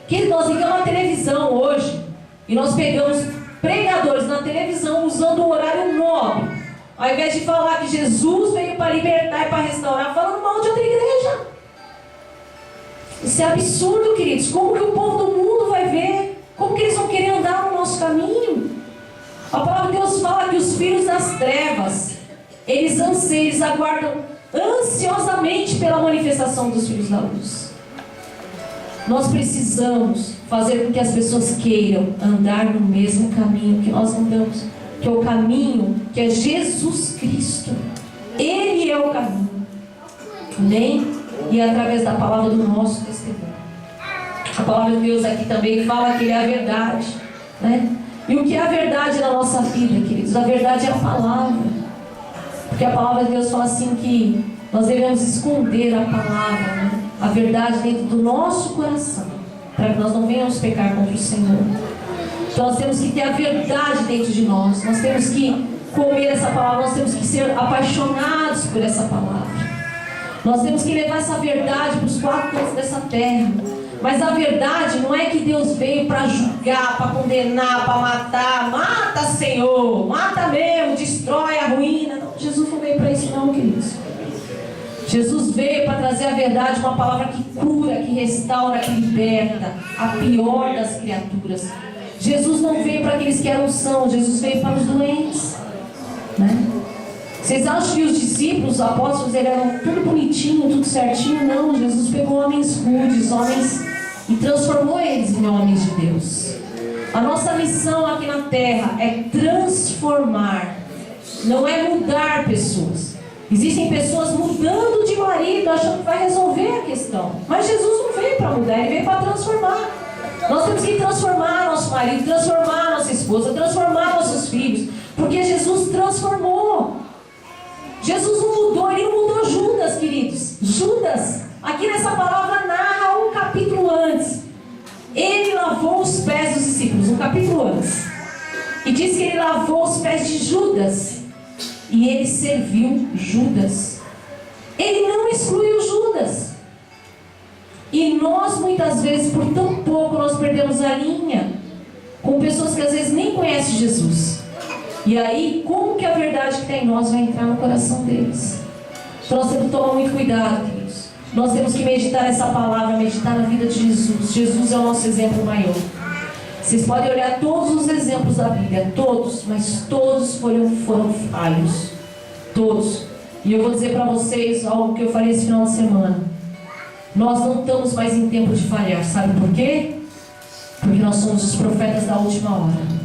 Que nós ligamos a televisão hoje e nós pegamos pregadores na televisão usando o horário nobre, ao invés de falar que Jesus veio para libertar e para restaurar, falando mal de outra igreja. Isso é absurdo, queridos. Como que o povo do mundo vai ver? Como que eles vão querer andar no nosso caminho? A palavra de Deus fala que os filhos das trevas, eles anseiam, eles aguardam ansiosamente pela manifestação dos filhos da luz. Nós precisamos fazer com que as pessoas queiram andar no mesmo caminho que nós andamos, que é o caminho que é Jesus Cristo. Ele é o caminho. Amém? E é através da palavra do nosso testemunho. A palavra de Deus aqui também fala que Ele é a verdade, né? E o que é a verdade na nossa vida, queridos? A verdade é a palavra. Porque a palavra de Deus fala assim que nós devemos esconder a palavra, né? A verdade dentro do nosso coração, para que nós não venhamos pecar contra o Senhor. Então nós temos que ter a verdade dentro de nós. Nós temos que comer essa palavra. Nós temos que ser apaixonados por essa palavra. Nós temos que levar essa verdade para os quatro cantos dessa terra. Mas a verdade não é que Deus veio para julgar, para condenar, para matar. Mata, Senhor, mata mesmo, destrói, arruína. Não, Jesus não veio para isso não, queridos. Jesus veio para trazer a verdade, uma palavra que cura, que restaura, que liberta, a pior das criaturas. Jesus não veio para aqueles que eram sãos, Jesus veio para os doentes, né? Vocês acham que os discípulos, os apóstolos, eles eram tudo bonitinho, tudo certinho? Não, Jesus pegou homens rudes, homens, e transformou eles em homens de Deus. A nossa missão aqui na terra é transformar, não é mudar pessoas. Existem pessoas mudando de marido, achando que vai resolver a questão. Mas Jesus não veio para mudar, Ele veio para transformar. Nós temos que transformar nosso marido, transformar nossa esposa, transformar nossos filhos, porque Jesus transformou. Jesus não mudou, Ele não mudou Judas, queridos. Judas, aqui nessa palavra narra um capítulo antes. Ele lavou os pés dos discípulos, um capítulo antes. E diz que Ele lavou os pés de Judas. E Ele serviu Judas. Ele não excluiu Judas. E nós muitas vezes, por tão pouco, nós perdemos a linha com pessoas que às vezes nem conhecem Jesus. E aí, como que a verdade que tem em nós vai entrar no coração deles? Então nós temos que tomar muito cuidado, queridos. Nós temos que meditar nessa palavra, meditar na vida de Jesus. Jesus é o nosso exemplo maior. Vocês podem olhar todos os exemplos da Bíblia, todos, mas todos foram falhos. Todos. E eu vou dizer para vocês algo que eu falei esse final de semana. Nós não estamos mais em tempo de falhar. Sabe por quê? Porque nós somos os profetas da última hora.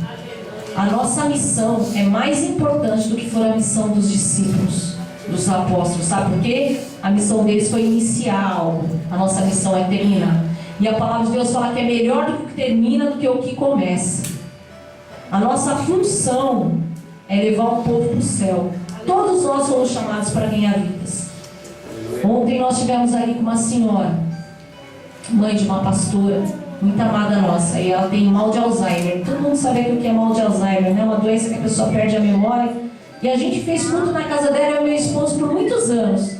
A nossa missão é mais importante do que foi a missão dos discípulos, dos apóstolos. Sabe por quê? A missão deles foi iniciar algo. A nossa missão é terminar. E a palavra de Deus fala que é melhor do que termina do que o que começa. A nossa função é levar o povo para o céu. Todos nós fomos chamados para ganhar vidas. Ontem nós estivemos ali com uma senhora, mãe de uma pastora, muito amada nossa, e ela tem mal de Alzheimer. Todo mundo sabe o que é mal de Alzheimer, né? Uma doença que a pessoa perde a memória. E a gente fez culto na casa dela, eu e meu esposo, por muitos anos.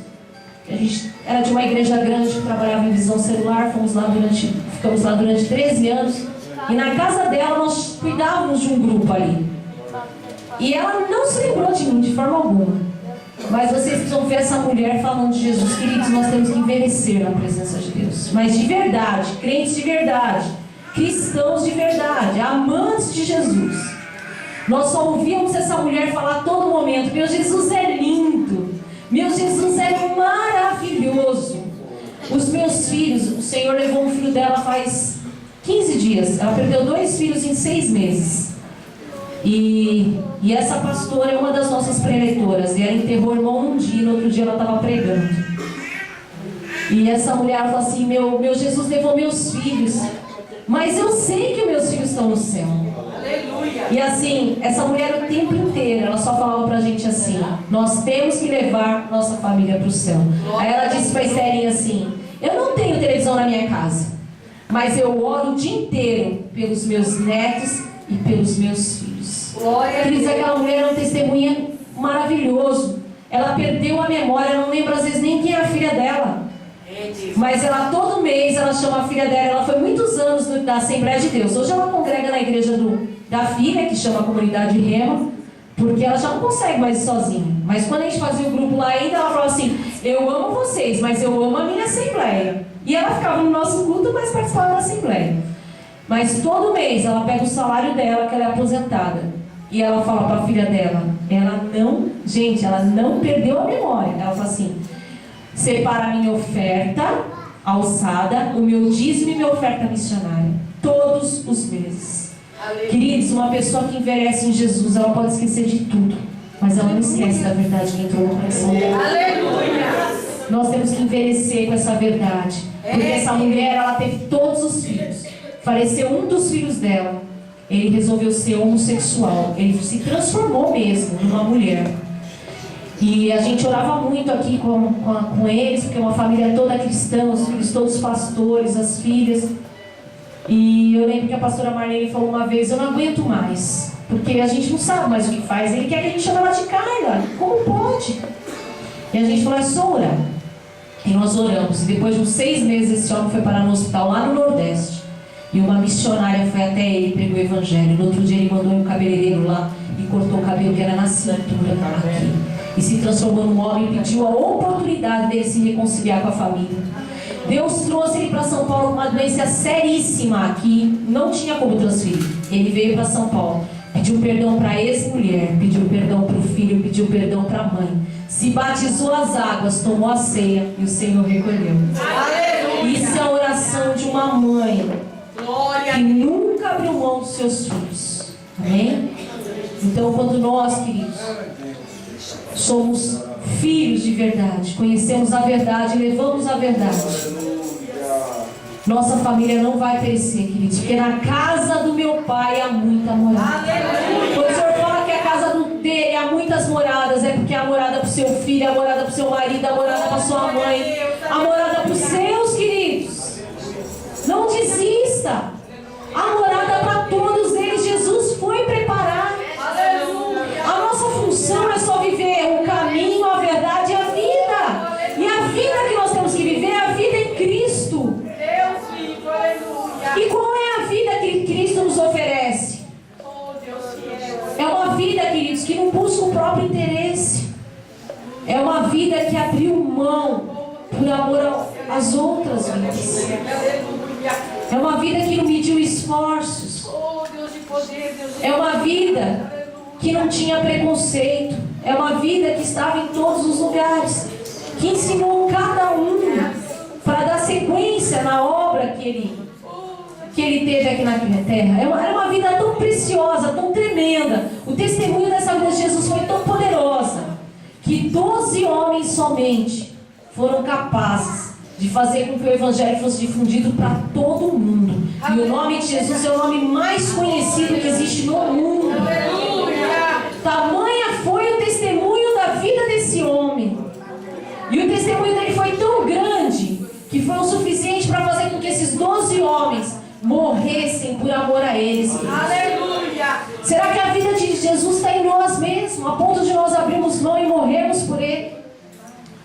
A gente era de uma igreja grande que trabalhava em visão celular, ficamos lá durante 13 anos. E na casa dela nós cuidávamos de um grupo ali. E ela não se lembrou de mim de forma alguma. Mas vocês precisam ver essa mulher falando de Jesus. Queridos, nós temos que envelhecer na presença de Deus. Mas de verdade, crentes de verdade, cristãos de verdade, amantes de Jesus. Nós só ouvíamos essa mulher falar a todo momento: meu Jesus é lindo, meu Jesus é maravilhoso. Os meus filhos, o Senhor levou um filho dela faz 15 dias. Ela perdeu 2 filhos em 6 meses. E essa pastora é uma das nossas preleitoras. E ela enterrou o irmão um dia, no outro dia ela estava pregando. E essa mulher falou assim: meu Jesus levou meus filhos, mas eu sei que meus filhos estão no céu. Aleluia. E assim, essa mulher o tempo inteiro, ela só falava pra gente assim: nós temos que levar nossa família pro céu. Aí ela disse pra Esterinha assim: eu não tenho televisão na minha casa, mas eu oro o dia inteiro pelos meus netos e pelos meus filhos. Queridos, aquela mulher é um testemunho maravilhoso. Ela perdeu a memória, não lembra às vezes nem quem é a filha dela. Mas ela, todo mês, ela chama a filha dela. Ela foi muitos anos da Assembleia de Deus. Hoje ela congrega na igreja da filha, que chama a Comunidade Rema, porque ela já não consegue mais ir sozinha. Mas quando a gente fazia o grupo lá ainda, ela falou assim: eu amo vocês, mas eu amo a minha Assembleia. E ela ficava no nosso culto, mas participava da Assembleia. Mas todo mês ela pega o salário dela, que ela é aposentada, e ela fala para a filha dela, ela não perdeu a memória. Ela fala assim: separa a minha oferta alçada, o meu dízimo e minha oferta missionária, todos os meses. Aleluia. Queridos, uma pessoa que envelhece em Jesus, ela pode esquecer de tudo, mas ela não esquece da verdade que entrou no coração dela. Aleluia. Nós temos que envelhecer com essa verdade, porque essa mulher, ela teve todos os filhos. Faleceu um dos filhos dela, ele resolveu ser homossexual, ele se transformou mesmo numa mulher. E a gente orava muito aqui com eles, porque é uma família toda cristã, os filhos todos pastores, as filhas. E eu lembro que a pastora Marlene falou uma vez: eu não aguento mais, porque a gente não sabe mais o que faz. Ele quer que a gente chame ela de Carla, como pode? E a gente falou: é só orar. E nós oramos, e depois de uns 6 meses esse homem foi parar no hospital lá no Nordeste. E uma missionária foi até ele e pregou o evangelho. No outro dia ele mandou um cabeleireiro lá e cortou o cabelo que era na cintura aqui. E se transformou num homem e pediu a oportunidade dele se reconciliar com a família. Deus trouxe ele para São Paulo com uma doença seríssima aqui, não tinha como transferir. Ele veio para São Paulo, pediu perdão para a ex-mulher, pediu perdão para o filho, pediu perdão para a mãe. Se batizou as águas, tomou a ceia e o Senhor recolheu. Aleluia. Isso é a oração de uma mãe que nunca abriu mão dos seus filhos. Amém? Então, quando nós, queridos, somos filhos de verdade, conhecemos a verdade, levamos a verdade, nossa família não vai perecer, queridos, porque na casa do meu pai há muita morada. Quando o Senhor fala que a casa dele há muitas moradas, é porque há morada para o seu filho, há morada para o seu marido, há morada para sua mãe, há morada para os seus, queridos. Não desista. Há morada para todos eles. Jesus foi preparar. A nossa função é só viver o caminho, a verdade e a vida. E a vida que nós temos que viver é a vida em Cristo. E qual é a vida que Cristo nos oferece? É uma vida, queridos, que não busca o próprio interesse. É uma vida que abriu mão por amor às outras vidas. É uma vida que não mediu esforços. É uma vida que não tinha preconceito. É uma vida que estava em todos os lugares, que ensinou cada um para dar sequência na obra que ele teve aqui na terra. Era uma vida tão preciosa, tão tremenda. O testemunho dessa vida de Jesus foi tão poderosa que 12 homens somente foram capazes de fazer com que o evangelho fosse difundido para todo mundo. E o nome de Jesus é o nome mais conhecido que existe no mundo. Tamanha foi o testemunho da vida desse homem. E o testemunho dele foi tão grande que foi o suficiente para fazer com que esses 12 homens morressem por amor a eles. Aleluia! Será que a vida de Jesus está em nós mesmos, a ponto de nós abrirmos mão e morrermos por ele?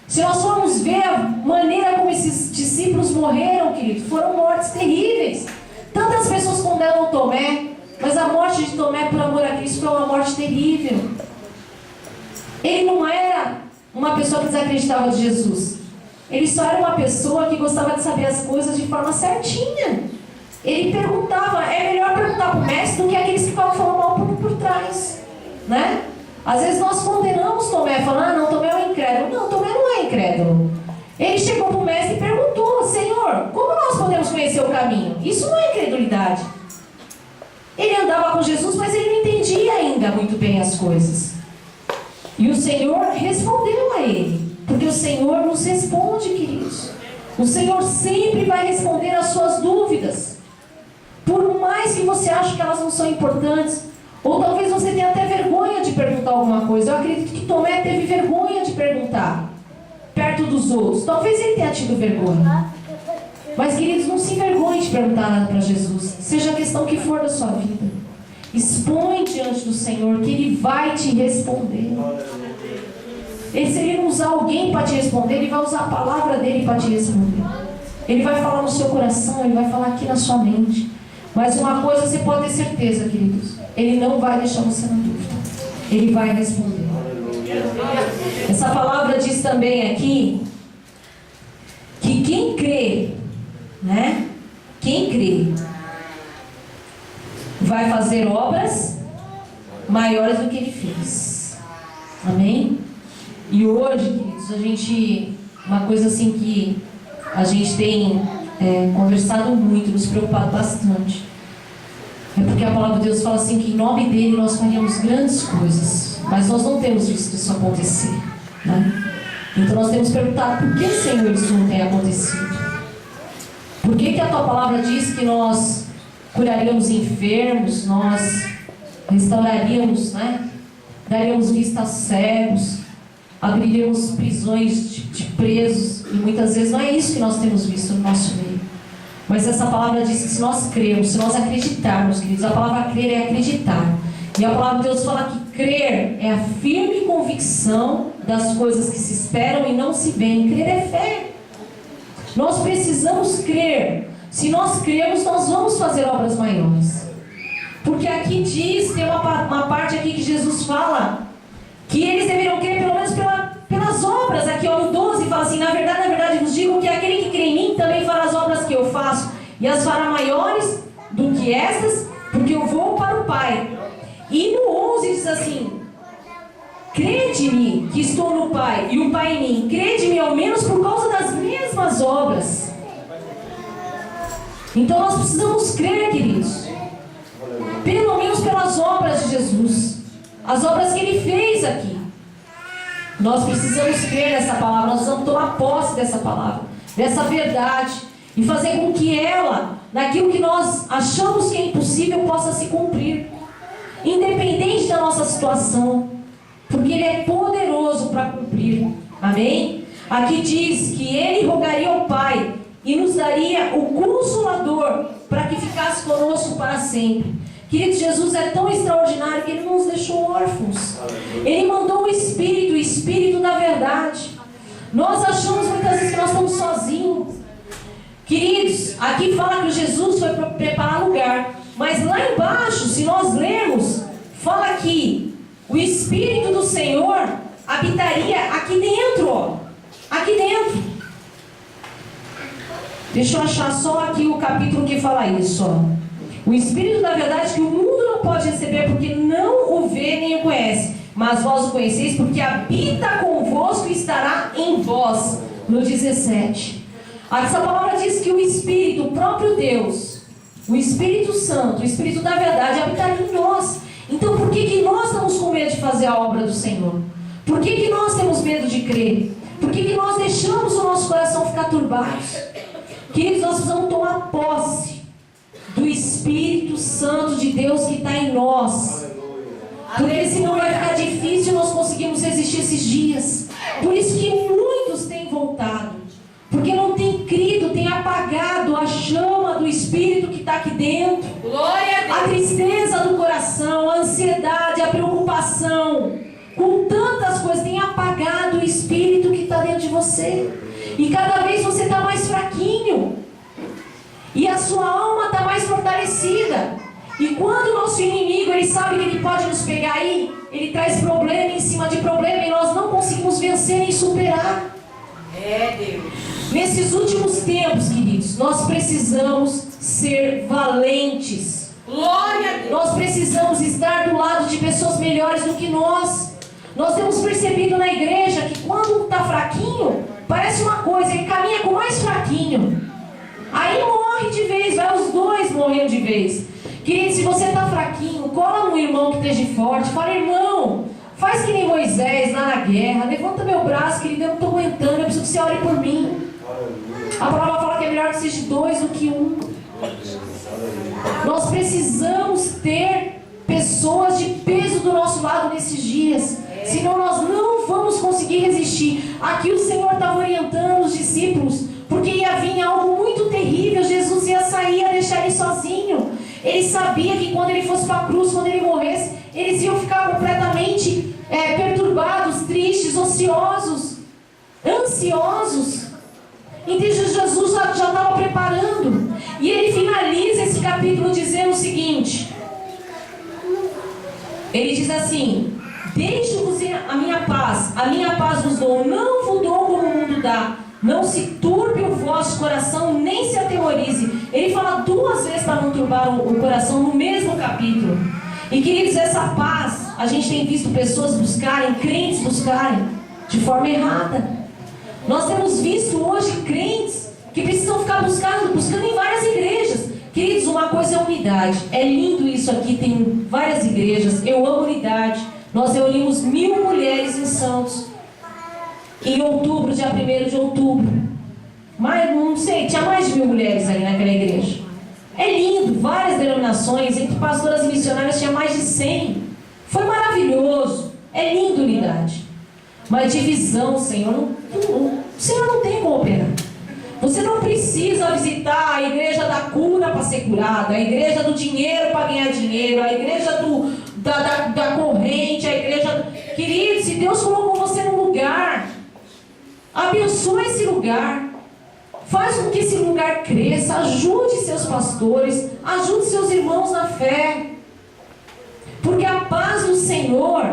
Se nós formos ver a maneira como esses discípulos morreram, queridos, foram mortes terríveis. Tantas Muitas pessoas condenam Tomé, mas a morte de Tomé por amor a Cristo foi uma morte terrível. Ele não era uma pessoa que desacreditava de Jesus. Ele só era uma pessoa que gostava de saber as coisas de forma certinha. Ele perguntava, é melhor perguntar para o mestre do que aqueles que ficavam falando mal por trás, né? Às vezes nós condenamos Tomé, falando, não, Tomé é um incrédulo. Não, Tomé não é incrédulo. Ele chegou para o mestre e perguntou, Senhor, como nós podemos conhecer o caminho? Isso não é incredulidade. Ele andava com Jesus, mas ele não entendia ainda muito bem as coisas. E o Senhor respondeu a ele, porque o Senhor nos responde, queridos. O Senhor sempre vai responder às suas dúvidas. Por mais que você ache que elas não são importantes, ou talvez você tenha até vergonha de perguntar alguma coisa. Eu acredito que Tomé teve vergonha de perguntar perto dos outros. Talvez ele tenha tido vergonha. Mas, queridos, não se envergonhe de perguntar nada para Jesus, seja a questão que for da sua vida. Expõe diante do Senhor, que Ele vai te responder. Se Ele não usar alguém para te responder, Ele vai usar a palavra dEle para te responder. Ele vai falar no seu coração, Ele vai falar aqui na sua mente. Mas uma coisa você pode ter certeza, queridos, Ele não vai deixar você na dúvida. Ele vai responder. Essa palavra diz também aqui que quem crê, né? Quem crê vai fazer obras maiores do que ele fez. Amém? E hoje, queridos, uma coisa assim que a gente tem conversado muito, nos preocupado bastante, é porque a palavra de Deus fala assim que em nome dele nós faríamos grandes coisas, mas nós não temos visto isso acontecer, né? Então nós temos perguntado, por que, Senhor, isso não tem acontecido? Por que a tua palavra diz que nós curaríamos enfermos, nós restauraríamos, né? Daríamos vista a cegos, abriríamos prisões de presos, e muitas vezes não é isso que nós temos visto no nosso meio. Mas essa palavra diz que se nós cremos, se nós acreditarmos, queridos, a palavra crer é acreditar. E a palavra de Deus fala que crer é a firme convicção das coisas que se esperam e não se veem. Crer é fé. Nós precisamos crer. Se nós cremos, nós vamos fazer obras maiores. Porque aqui diz, tem uma parte aqui que Jesus fala que eles deveriam crer pelo menos pelas obras. Aqui ó, no 12 fala assim, na verdade vos digo que aquele que crê em mim também fará as obras que eu faço, e as fará maiores do que estas, porque eu vou para o Pai. E no 11 diz assim, crede-me que estou no Pai e o Pai em mim. Crede-me ao menos por causa das mesmas obras. Então nós precisamos crer, queridos, pelo menos pelas obras de Jesus, as obras que Ele fez aqui. Nós precisamos crer nessa palavra, nós precisamos tomar posse dessa palavra, dessa verdade, e fazer com que ela, naquilo que nós achamos que é impossível, possa se cumprir, independente da nossa situação, porque Ele é poderoso para cumprir. Amém? Aqui diz que Ele rogaria ao Pai e nos daria o Consolador para que ficasse conosco para sempre. Queridos, Jesus é tão extraordinário que Ele não nos deixou órfãos. Ele mandou o Espírito da verdade. Nós achamos muitas vezes que nós estamos sozinhos. Queridos, aqui fala que Jesus foi para preparar lugar, mas lá embaixo, se nós lermos, fala que o Espírito do Senhor habitaria aqui dentro, ó. Aqui dentro. Deixa eu achar só aqui o capítulo que fala isso, ó. O Espírito da verdade que o mundo não pode receber, porque não o vê nem o conhece, mas vós o conheceis, porque habita convosco e estará em vós. No 17. Essa palavra diz que o Espírito, o próprio Deus, o Espírito Santo, o Espírito da verdade habitaria em nós. Então por que nós estamos com medo de fazer a obra do Senhor? Por que nós temos medo de crer? Por que nós deixamos o nosso coração ficar turbado? Queridos, nós precisamos tomar posse do Espírito Santo de Deus que está em nós. Porque senão vai ficar difícil nós conseguirmos resistir esses dias. Por isso que muitos têm voltado, porque não têm crido, têm apagado a chama do Espírito que está aqui dentro. Glória a Deus. A tristeza do coração, a ansiedade, a preocupação, com tantas coisas, tem apagado o Espírito que está dentro de você. E cada vez você está mais fraquinho. E a sua alma está mais fortalecida. E quando o nosso inimigo, ele sabe que ele pode nos pegar aí, ele traz problema em cima de problema e nós não conseguimos vencer e superar. É, Deus. Nesses últimos tempos, queridos, nós precisamos ser valentes. Glória a Deus. Nós precisamos estar do lado de pessoas melhores do que nós. Nós temos percebido na igreja que quando está fraquinho, parece uma coisa, ele caminha com o mais fraquinho. Aí morre de vez, vai os dois morrendo de vez. Querido, se você está fraquinho, cola no irmão que esteja forte. Fala, irmão, faz que nem Moisés lá na guerra. Levanta meu braço, querido, eu não estou aguentando, eu preciso que você ore por mim. A palavra fala que é melhor que seja dois do que um. Nós precisamos ter pessoas de peso do nosso lado nesses dias. Senão nós não vamos conseguir resistir. Aqui o Senhor estava orientando os discípulos, porque ia vir algo muito terrível. Jesus ia sair, ia deixar ele sozinho. Ele sabia que quando ele fosse para a cruz, quando ele morresse, eles iam ficar completamente perturbados, tristes, ociosos, ansiosos. Então Jesus já estava preparando. E ele finaliza esse capítulo dizendo o seguinte. Ele diz assim: deixo-vos a minha paz vos dou, não vos dou como o mundo dá. Não se turbe o vosso coração, nem se atemorize. Ele fala duas vezes para não turbar o coração no mesmo capítulo. E queridos, essa paz, a gente tem visto pessoas buscarem, crentes buscarem, de forma errada. Nós temos visto hoje crentes que precisam ficar buscando em várias igrejas. Queridos, uma coisa é unidade. É lindo isso aqui, tem várias igrejas. Eu amo unidade. Nós reunimos 1000 mulheres em Santos. Em outubro, dia 1º de outubro. Mas, não sei, tinha mais de 1000 mulheres ali naquela igreja. É lindo, várias denominações, entre pastoras e missionárias tinha mais de 100. Foi maravilhoso. É lindo unidade. Mas divisão, Senhor, o Senhor não tem como operar. Você não precisa visitar a igreja da cura para ser curado, a igreja do dinheiro para ganhar dinheiro, a igreja da corrente, a igreja... Querido, se Deus colocou você num lugar, abençoe esse lugar, faz com que esse lugar cresça, ajude seus pastores, ajude seus irmãos na fé, porque a paz do Senhor,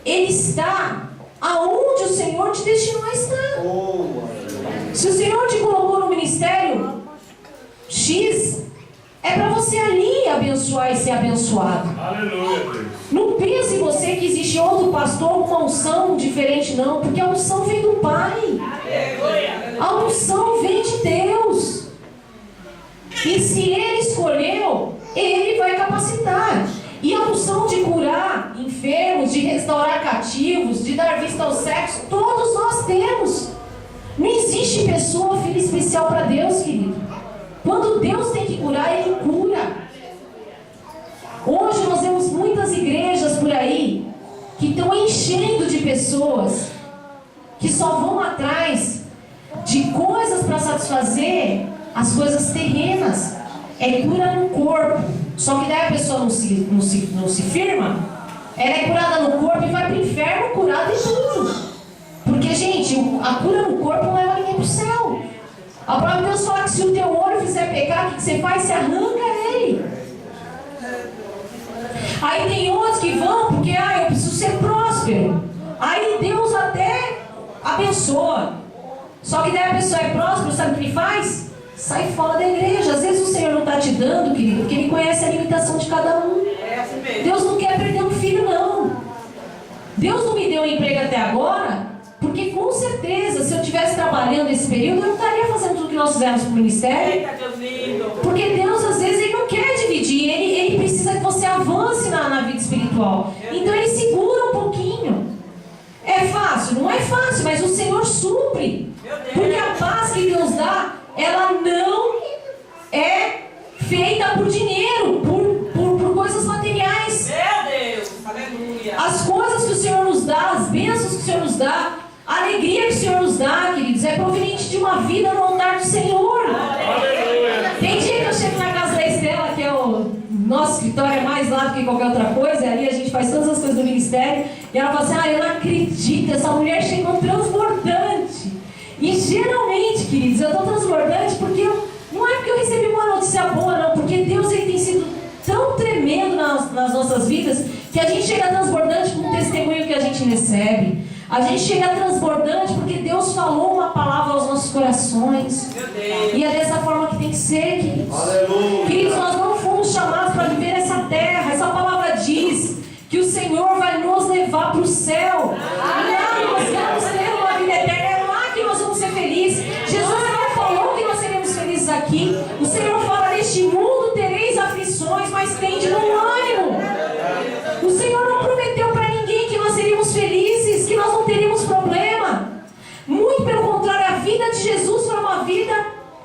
Ele está aonde o Senhor te destinou a estar. Se o Senhor te colocou no ministério X, é para você ali abençoar e ser abençoado. Aleluia, Deus. Não pense você que existe outro pastor com uma unção diferente, não, porque a unção vem do Pai. A unção vem de Deus. E se Ele escolheu, Ele vai capacitar. E a unção de curar enfermos, de restaurar cativos, de dar vista ao cegos, todos nós temos. Não existe pessoa, filho especial para Deus, querido. Quando Deus tem que curar, Ele cura. Hoje nós vemos muitas igrejas por aí que estão enchendo de pessoas que só vão atrás de coisas para satisfazer as coisas terrenas. É cura no corpo. Só que daí a pessoa não se firma. Ela é curada no corpo e vai para o inferno curada de tudo. Porque, gente, a cura no corpo não leva ninguém para o céu. A palavra de Deus fala que se o teu olho fizer pecar, o que você faz? Você arranca ele. Aí tem outros que vão porque, eu preciso ser próspero. Aí Deus até abençoa. Só que daí a pessoa é próspera, sabe o que ele faz? Sai fora da igreja. Às vezes o Senhor não está te dando, querido, porque Ele conhece a limitação de cada um. Deus não quer perder um filho, não. Deus não me deu um emprego até agora, porque com certeza, se eu estivesse trabalhando nesse período, eu não estaria fazendo tudo que nós fizemos para o ministério. Porque Deus, às vezes, Ele não quer dividir. Ele precisa que você avance na vida espiritual. Então Ele segura um pouquinho. É fácil? Não é fácil, mas o Senhor supre. Porque a paz que Deus dá, ela não é feita por dinheiro, por coisas materiais. Meu Deus, aleluia. As coisas que o Senhor nos dá, as bênçãos que o Senhor nos dá, a alegria que o Senhor nos dá, queridos, é proveniente de uma vida no altar do Senhor. Aleluia. Tem dia que eu chego na casa da Estela, que é o nosso escritório, é mais lá do que qualquer outra coisa, e ali a gente faz todas as coisas do ministério, e ela fala assim, eu não acredito, essa mulher chegou transbordante. E geralmente, queridos, eu estou transbordante porque não é porque eu recebi uma notícia boa não, porque Deus ele tem sido tão tremendo nas nossas vidas, que a gente chega transbordante com o testemunho que a gente recebe. A gente chega transbordante porque Deus falou uma palavra aos nossos corações. E é dessa forma que tem que ser, queridos. Aleluia. Queridos, nós não fomos chamados para viver nessa terra. Essa palavra diz que o Senhor vai nos levar para o céu. E lá nós vamos ter uma vida eterna. É lá que nós vamos ser felizes. Jesus não falou que nós seremos felizes aqui. O Senhor fala: neste mundo tereis aflições, mas tende bom ânimo. O Senhor não prometeu para ninguém que nós seríamos felizes, que nós não teríamos problema. Muito pelo contrário, a vida de Jesus foi uma vida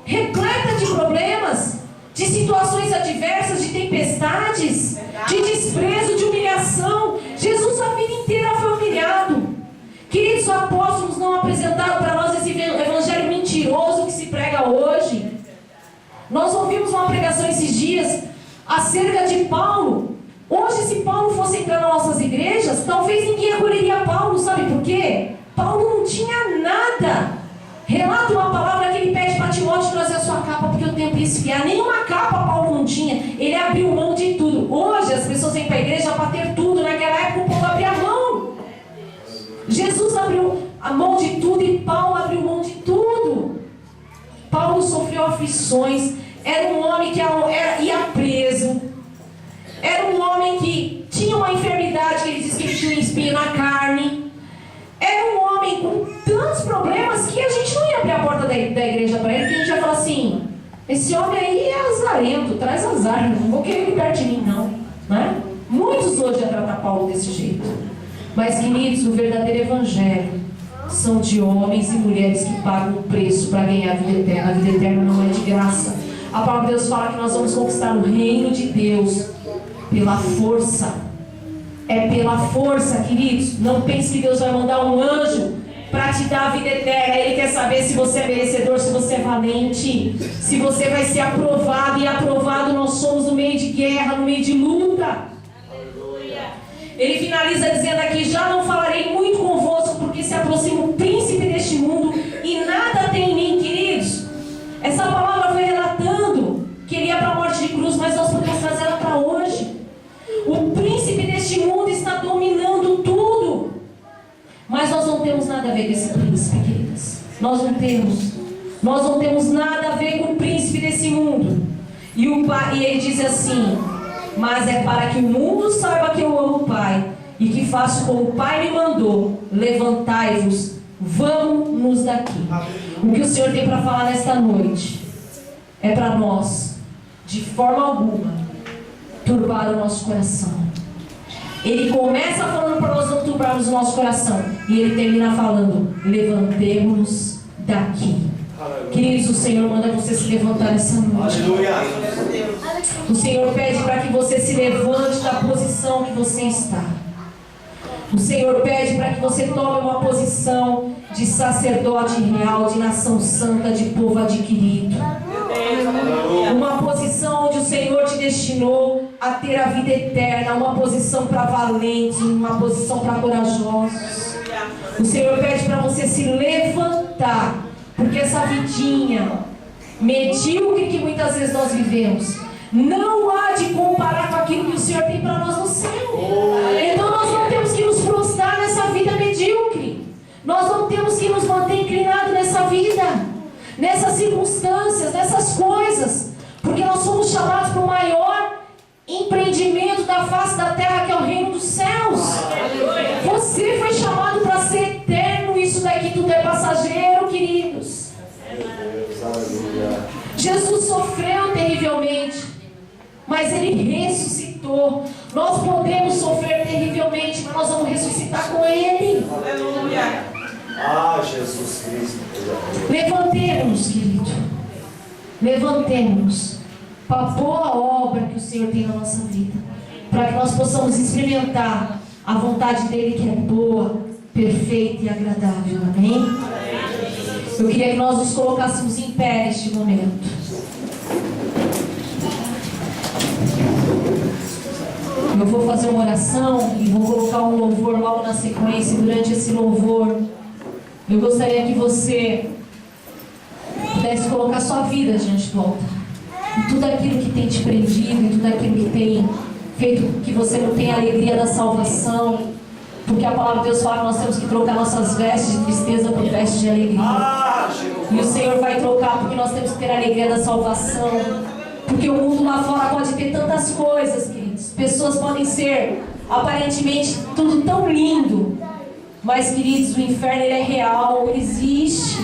repleta de problemas, de situações adversas, de tempestades, de desprezo, de humilhação. Jesus a vida inteira foi humilhado. Queridos, os apóstolos não apresentaram para nós esse evangelho mentiroso que se prega hoje. Nós ouvimos uma pregação esses dias acerca de Paulo. Hoje, se Paulo fosse entrar nas nossas igrejas, talvez ninguém acolheria Paulo. Sabe por quê? Paulo não tinha nada. Relata uma palavra que ele pede para Timóteo trazer a sua capa, porque o tempo ia esfriar. Nenhuma capa Paulo não tinha. Ele abriu mão de tudo. Hoje as pessoas vêm para a igreja para ter tudo. Naquela época o povo abria mão. Jesus abriu a mão de tudo e Paulo abriu mão de tudo. Paulo sofreu aflições. Era um homem que ia preso. Era um homem que tinha uma enfermidade, que ele disse que ele tinha um espinho na carne. Era um homem com tantos problemas que a gente não ia abrir a porta da igreja para ele, porque a gente ia falar assim: esse homem aí é azarento, traz azar, não vou querer ele perto de mim não, né? Muitos hoje iam tratar Paulo desse jeito. Mas, queridos, o verdadeiro evangelho são de homens e mulheres que pagam o preço para ganhar a vida eterna. A vida eterna não é de graça. A palavra de Deus fala que nós vamos conquistar o reino de Deus pela força. É pela força, queridos. Não pense que Deus vai mandar um anjo para te dar a vida eterna. Ele quer saber se você é merecedor, se você é valente, se você vai ser aprovado. E aprovado nós somos no meio de guerra, no meio de luta. Ele finaliza dizendo aqui: já não falarei muito convosco, porque se aproxima o príncipe deste mundo e nada tem em mim. Queridos, essa palavra foi relatando que ele ia para a morte de cruz, mas nós podemos trazer ela para hoje. O príncipe deste mundo está dominando tudo. Mas nós não temos nada a ver com esse príncipe, queridas. Nós não temos. Nós não temos nada a ver com o príncipe desse mundo. E ele diz assim: mas é para que o mundo saiba que eu amo o Pai e que faço como o Pai me mandou. Levantai-vos, vamos-nos daqui. O que o Senhor tem para falar nesta noite é para nós, de forma alguma, turbar o nosso coração. Ele começa falando para nós não turbarmos o nosso coração, e ele termina falando: levantemos daqui. Queridos, o Senhor manda você se levantar nessa noite. O Senhor pede para que você se levante da posição que você está. O Senhor pede para que você tome uma posição de sacerdote real, de nação santa, de povo adquirido. Uma posição onde o Senhor te destinou a ter a vida eterna. Uma posição para valentes, uma posição para corajosos. O Senhor pede para você se levantar, porque essa vidinha medíocre que muitas vezes nós vivemos não há de comparar com aquilo que o Senhor tem para nós no céu. Então nós não temos que nos prostrar nessa vida medíocre. Nós não temos que nos manter inclinados nessa vida, nessas circunstâncias, nessas coisas, porque nós somos chamados para o maior empreendimento da face da terra, que é o reino dos céus. Você foi chamado para ser eterno. Isso daqui tudo é passageiro, queridos. Jesus sofreu terrivelmente, mas ele ressuscitou. Nós podemos sofrer terrivelmente, mas nós vamos ressuscitar com ele. Aleluia. Ah, Jesus Cristo. Levantemos-nos, querido. Levantemos para a boa obra que o Senhor tem na nossa vida, para que nós possamos experimentar a vontade dele, que é boa, perfeita e agradável. Amém? Eu queria que nós nos colocássemos em pé neste momento. Eu vou fazer uma oração e vou colocar um louvor logo na sequência. Durante esse louvor, eu gostaria que você pudesse colocar sua vida diante do altar. E tudo aquilo que tem te prendido, e tudo aquilo que tem feito que você não tenha a alegria da salvação. Porque a palavra de Deus fala que nós temos que trocar nossas vestes de tristeza por vestes de alegria. E o Senhor vai trocar porque nós temos que ter a alegria da salvação. Porque o mundo lá fora pode ter tantas coisas, queridos. Pessoas podem ser aparentemente tudo tão lindo. Mas, queridos, o inferno ele é real, ele existe.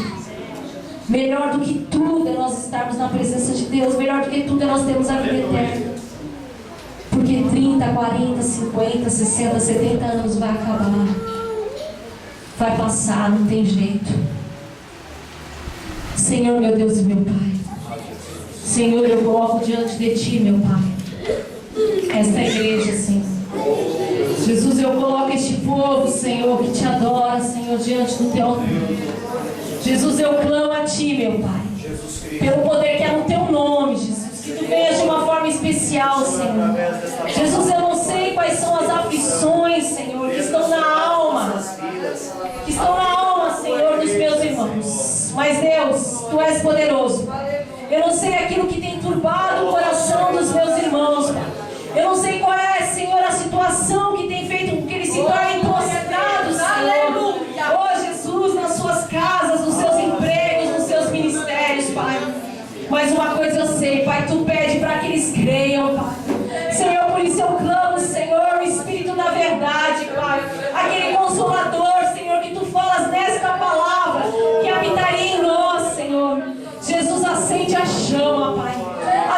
Melhor do que tudo é nós estarmos na presença de Deus. Melhor do que tudo é nós termos a vida eterna. Porque 30, 40, 50, 60, 70 anos vai acabar. Vai passar, não tem jeito. Senhor, meu Deus e meu Pai. Senhor, eu coloco diante de Ti, meu Pai, esta igreja, Senhor. Jesus, eu coloco este povo, Senhor, que Te adora, Senhor, diante do Teu nome. Jesus, eu clamo a Ti, meu Pai, pelo poder que é no Teu nome, Jesus. Que Tu venhas de uma forma especial, Senhor. Jesus, eu não sei quais são as aflições, Senhor, que estão na alma. Que estão na alma, Senhor, dos meus irmãos. Mas, Deus, Tu és poderoso. Eu não sei aquilo que tem turbado o coração dos meus irmãos, Pai. Eu não sei qual é, Senhor, a situação que tem feito com que eles se tornem prostrados, Senhor. Oh, Jesus, nas suas casas, nos seus empregos, nos seus ministérios, Pai. Mas uma coisa eu sei, Pai, Tu pede para que eles creiam, Pai. Senhor, por isso eu clamo, Senhor, o Espírito da verdade, Pai. Aquele Consolador, Senhor, que Tu falas nesta palavra, que habitaria em nós, Senhor. Jesus, acende a chama, Pai.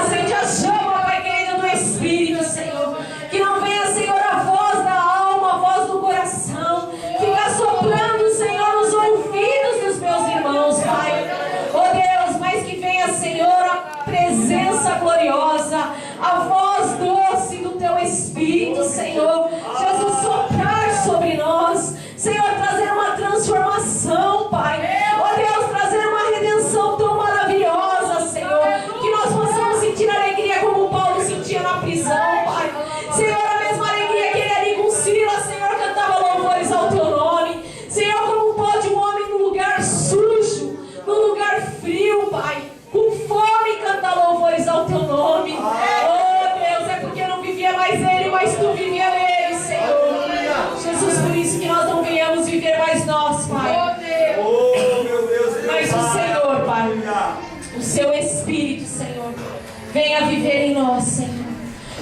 Acende a chama, Pai querido, do Espírito, Senhor. Que não venha, Senhor, a voz da alma, a voz do coração. Fica soprando, Senhor, nos ouvidos dos meus irmãos, Pai. Oh Deus, mas que venha, Senhor, a presença gloriosa, a voz doce do Teu Espírito, Senhor. Jesus, soprar sobre nós. Senhor, trazer uma transformação, Pai. Oh Deus, trazer uma redenção tão maravilhosa, Senhor. Que nós possamos sentir alegria como Paulo sentia na prisão, Pai. Senhor, a mesma alegria que ele ali com Silas, Senhor, cantava louvores ao Teu nome. Senhor, como pode um homem num lugar sujo, num lugar frio, Pai, com fome, cantar louvores ao Teu nome. Oh Deus, é porque não vivia mais ele, mas Tu vivia nele, Senhor. Jesus, por isso que nós não venhamos viver mais nós, Pai. Mas o Senhor, Pai, o Seu Espírito, Senhor, venha viver em nós, Senhor.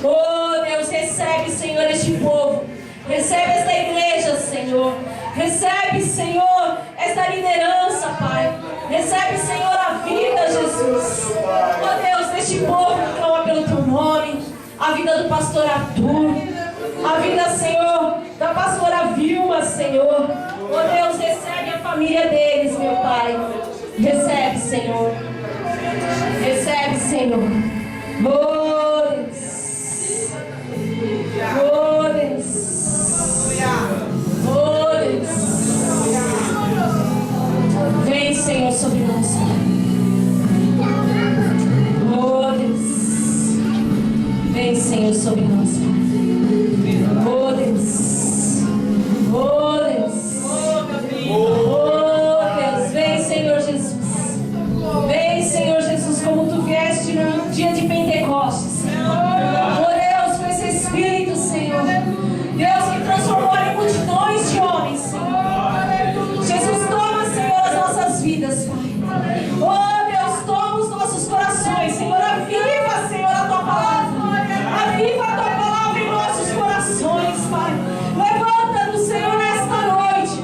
Oh Deus, recebe, Senhor, este povo. Recebe esta igreja, Senhor. Recebe, Senhor, esta liderança, Pai. Recebe, Senhor, a vida, Jesus. Oh Deus, deste povo que clama pelo Teu nome. A vida do pastor Arthur. A vida, Senhor, da pastora Vilma, Senhor. Oh Deus, recebe a família deles, meu Pai. Recebe, Senhor. Recebe, Senhor. Oh Deus. Oh Deus. Oh Deus. Vem, Senhor, sobre nós, Pai. Oh Deus. Vem, Senhor, sobre nós, Pai. Oh Deus. Oh Deus. Oh Deus. Vem, Senhor Jesus. Vem, Senhor Jesus, como Tu vieste no dia de Pentecostes. Oh Deus, com esse Espírito, Senhor. Deus que transformou em multidões de homens, Senhor. Jesus, toma, Senhor, as nossas vidas, Pai. Oh Deus, toma os nossos corações, Senhor. Aviva, Senhor, a Tua palavra. Aviva a Tua palavra em nossos corações, Pai. Levanta-nos, Senhor, nesta noite,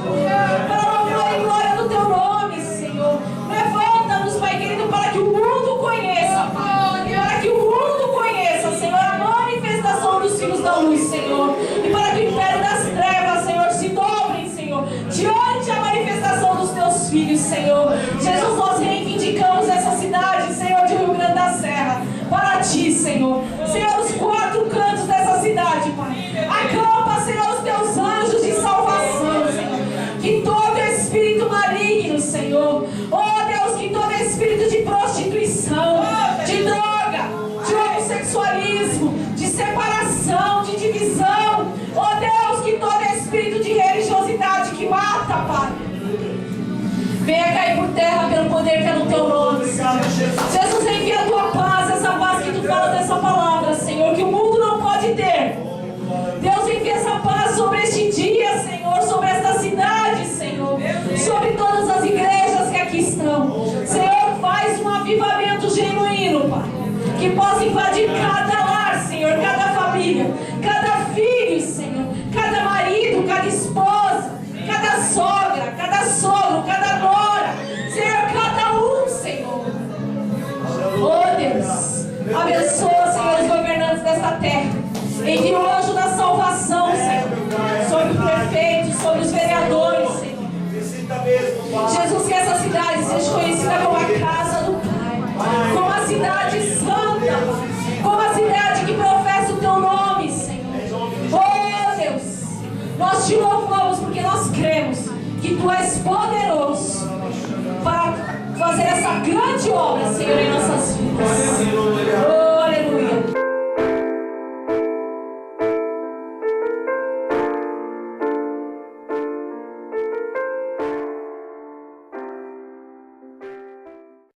para louvor e glória do Teu nome, Senhor. Levanta-nos, Pai querido, para que o mundo conheça, Pai. Para que o mundo conheça, Senhor, a manifestação dos filhos da luz, Senhor. E para que o império das trevas, Senhor, se dobrem, Senhor, diante a manifestação dos Teus filhos, Senhor. Jesus, nós reivindicamos essa cidade, Senhor, de Rio Grande da Serra, para Ti, Senhor. Senhor, os quatro cantos dessa cidade, Pai. Acampa, Senhor, os Teus anjos de salvação, Senhor. Que todo espírito maligno, Senhor. Oh Deus, que todo espírito de prostituição, de droga, de homossexualismo, de separação, de divisão. Oh Deus, que todo espírito de religiosidade que mata, Pai, venha cair por terra pelo poder que é no Teu nome.